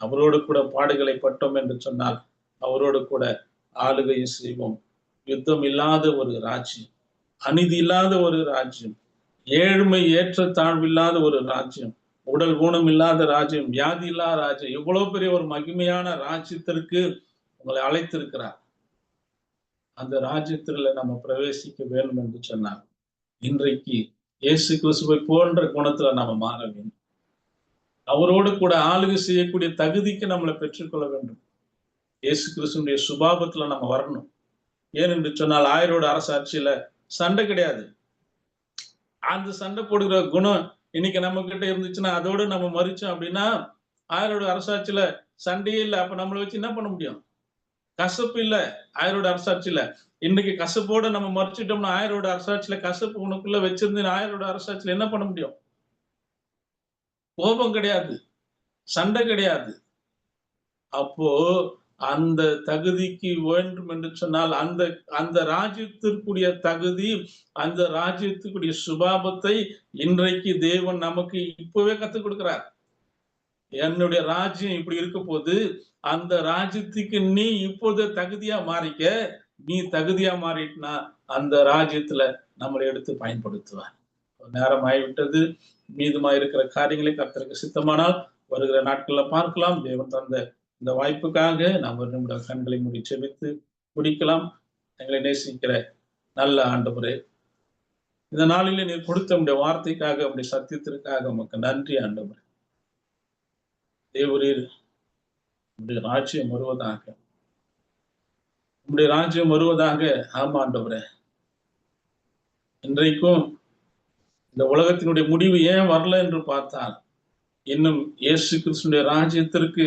அவரோடு கூட பாடுகளை பட்டோம் என்று சொன்னால் அவரோடு கூட ஆளுகையை செய்வோம். யுத்தம் இல்லாத ஒரு ராஜ்யம், அநீதி இல்லாத ஒரு ராஜ்யம், ஏழ்மை ஏற்ற தாழ்வில்லாத ஒரு ராஜ்யம், உடல் ஊனம் இல்லாத ராஜ்யம், வியாதி இல்லாத ராஜ்யம், இவ்வளவு பெரிய ஒரு மகிமையான ராஜ்யத்திற்கு உங்களை அழைத்திருக்கிறார். அந்த ராஜ்யத்துல நம்ம பிரவேசிக்க வேண்டும் என்று சொன்னார். இன்றைக்கு இயேசு கிறிஸ்துவை போன்ற குணத்துல நம்ம மாற வேண்டும். அவரோடு கூட ஆளுகை செய்யக்கூடிய தகுதிக்கு நம்மளை பெற்றுக்கொள்ள வேண்டும். இயேசு கிறிஸ்துடைய சுபாவத்துல நம்ம வரணும். ஏனென்று சொன்னால் ஆயரோட அரசாட்சியில சண்டை கிடையாது. அந்த சண்டை போடுகிற குணம் இன்னைக்கு நம்ம கிட்ட இருந்துச்சுன்னா அதோட நம்ம மறிச்சோம் அப்படின்னா ஆயரோட அரசாட்சியில சண்டையே இல்லை. அப்ப நம்மளை வச்சு என்ன பண்ண முடியும்? கசப்பு இல்ல ஆயரோட அரசாட்சியில. இன்னைக்கு கசப்போட நம்ம மறைச்சிட்டோம்னா ஆயரோட அரசாட்சியில கசப்பு உனக்குள்ள வச்சிருந்து ஆயரோட அரசாட்சியில என்ன பண்ண முடியும்? கோபம் கிடையாது, சண்டை கிடையாது. அப்போ அந்த தகுதிக்கு வேண்டும் என்று சொன்னால் அந்த அந்த ராஜ்யத்திற்குரிய தகுதி, அந்த ராஜ்யத்துக்குரிய சுபாவத்தை இன்றைக்கு தேவன் நமக்கு இப்பவே கத்துக் கொடுக்கிறார். என்னுடைய ராஜ்யம் இப்படி இருக்க போது அந்த ராஜ்யத்துக்கு நீ இப்போது தகுதியா மாறிக்க. நீ தகுதியா மாறிட்டுனா அந்த ராஜ்யத்துல நம்மளை எடுத்து பயன்படுத்துவார். நேரம் ஆகிவிட்டது. மீதுமா இருக்கிற காரியங்களை கர்த்தருக்கு சித்தமானால் வருகிற நாட்கள்ல பார்க்கலாம். தேவன் தந்த இந்த வாய்ப்புக்காக நாம் நம்முடைய கண்களை மூடி செபித்து முடிக்கலாம். எங்களை நேசிக்கிற நல்ல ஆண்டவரே, இந்த நாளிலே நீர் கொடுத்த உடைய வார்த்தைக்காக உடைய சத்தியத்திற்காக உமக்கு நன்றி ஆண்டவரே. தேவரீர் உடைய ராஜ்யம் வருவதாக, உடைய ராஜ்யம் வருவதாக. ஆமா ஆண்டவரே, இன்றைக்கும் இந்த உலகத்தினுடைய முடிவு ஏன் வரல என்று பார்த்தால் இன்னும் இயேசு கிறிஸ்துடைய ராஜ்யத்திற்கு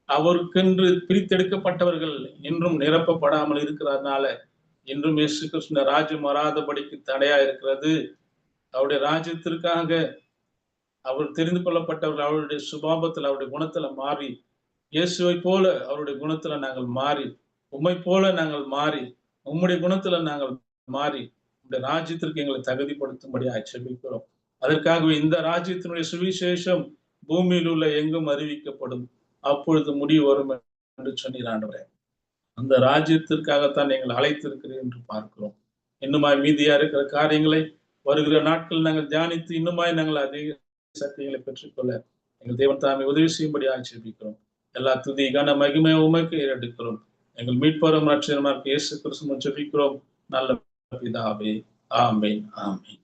அவருக்கென்று பிரித்தெடுக்கப்பட்டவர்கள் இன்றும் நிரப்பப்படாமல் இருக்கிறதுனால இன்றும் இயேசு கிறிஸ்துடைய ராஜ்யம் வராதபடிக்கு தடையா இருக்கிறது. அவருடைய ராஜ்யத்திற்காக அவர் தெரிந்து கொள்ளப்பட்டவர்கள் அவருடைய சுபாவத்தில் அவருடைய குணத்துல மாறி, இயேசுவை போல அவருடைய குணத்துல நாங்கள் மாறி, உம்மை போல நாங்கள் மாறி, உம்முடைய குணத்துல நாங்கள் மாறி இந்த ராஜ்யத்திற்கு எங்களை தகுதிப்படுத்தும்படியாக ஜெபிக்கிறோம். அதற்காகவே இந்த ராஜ்யத்தினுடைய சுவிசேஷம் பூமியில் உள்ள எங்கும் அறிவிக்கப்படும், அப்பொழுது முடிவு வரும் என்று சொன்னீர் ஆண்டவரே. அந்த ராஜ்யத்திற்காகத்தான் நீங்கள் அழைத்திருக்கிறீர்கள் என்று பார்க்கிறோம். இன்னுமாய் மீதியா இருக்கிற காரியங்களை வருகிற நாட்கள் நாங்கள் தியானித்து இன்னுமாய் நாங்கள் அதிக சக்திகளை பெற்றுக்கொள்ள எங்கள் தேவன் தாமே உதவி செய்யும்படியாக ஜெபிக்கிறோம். எல்லா துதி கன மகிமை உமக்கு எடுக்கிறோம். எங்கள் மீட்பரும் ரட்சகருமாகிய இயேசு கிறிஸ்துவின் ஜெபிக்கிறோம் நல்ல பிதாவே. ஆமென், ஆமென்.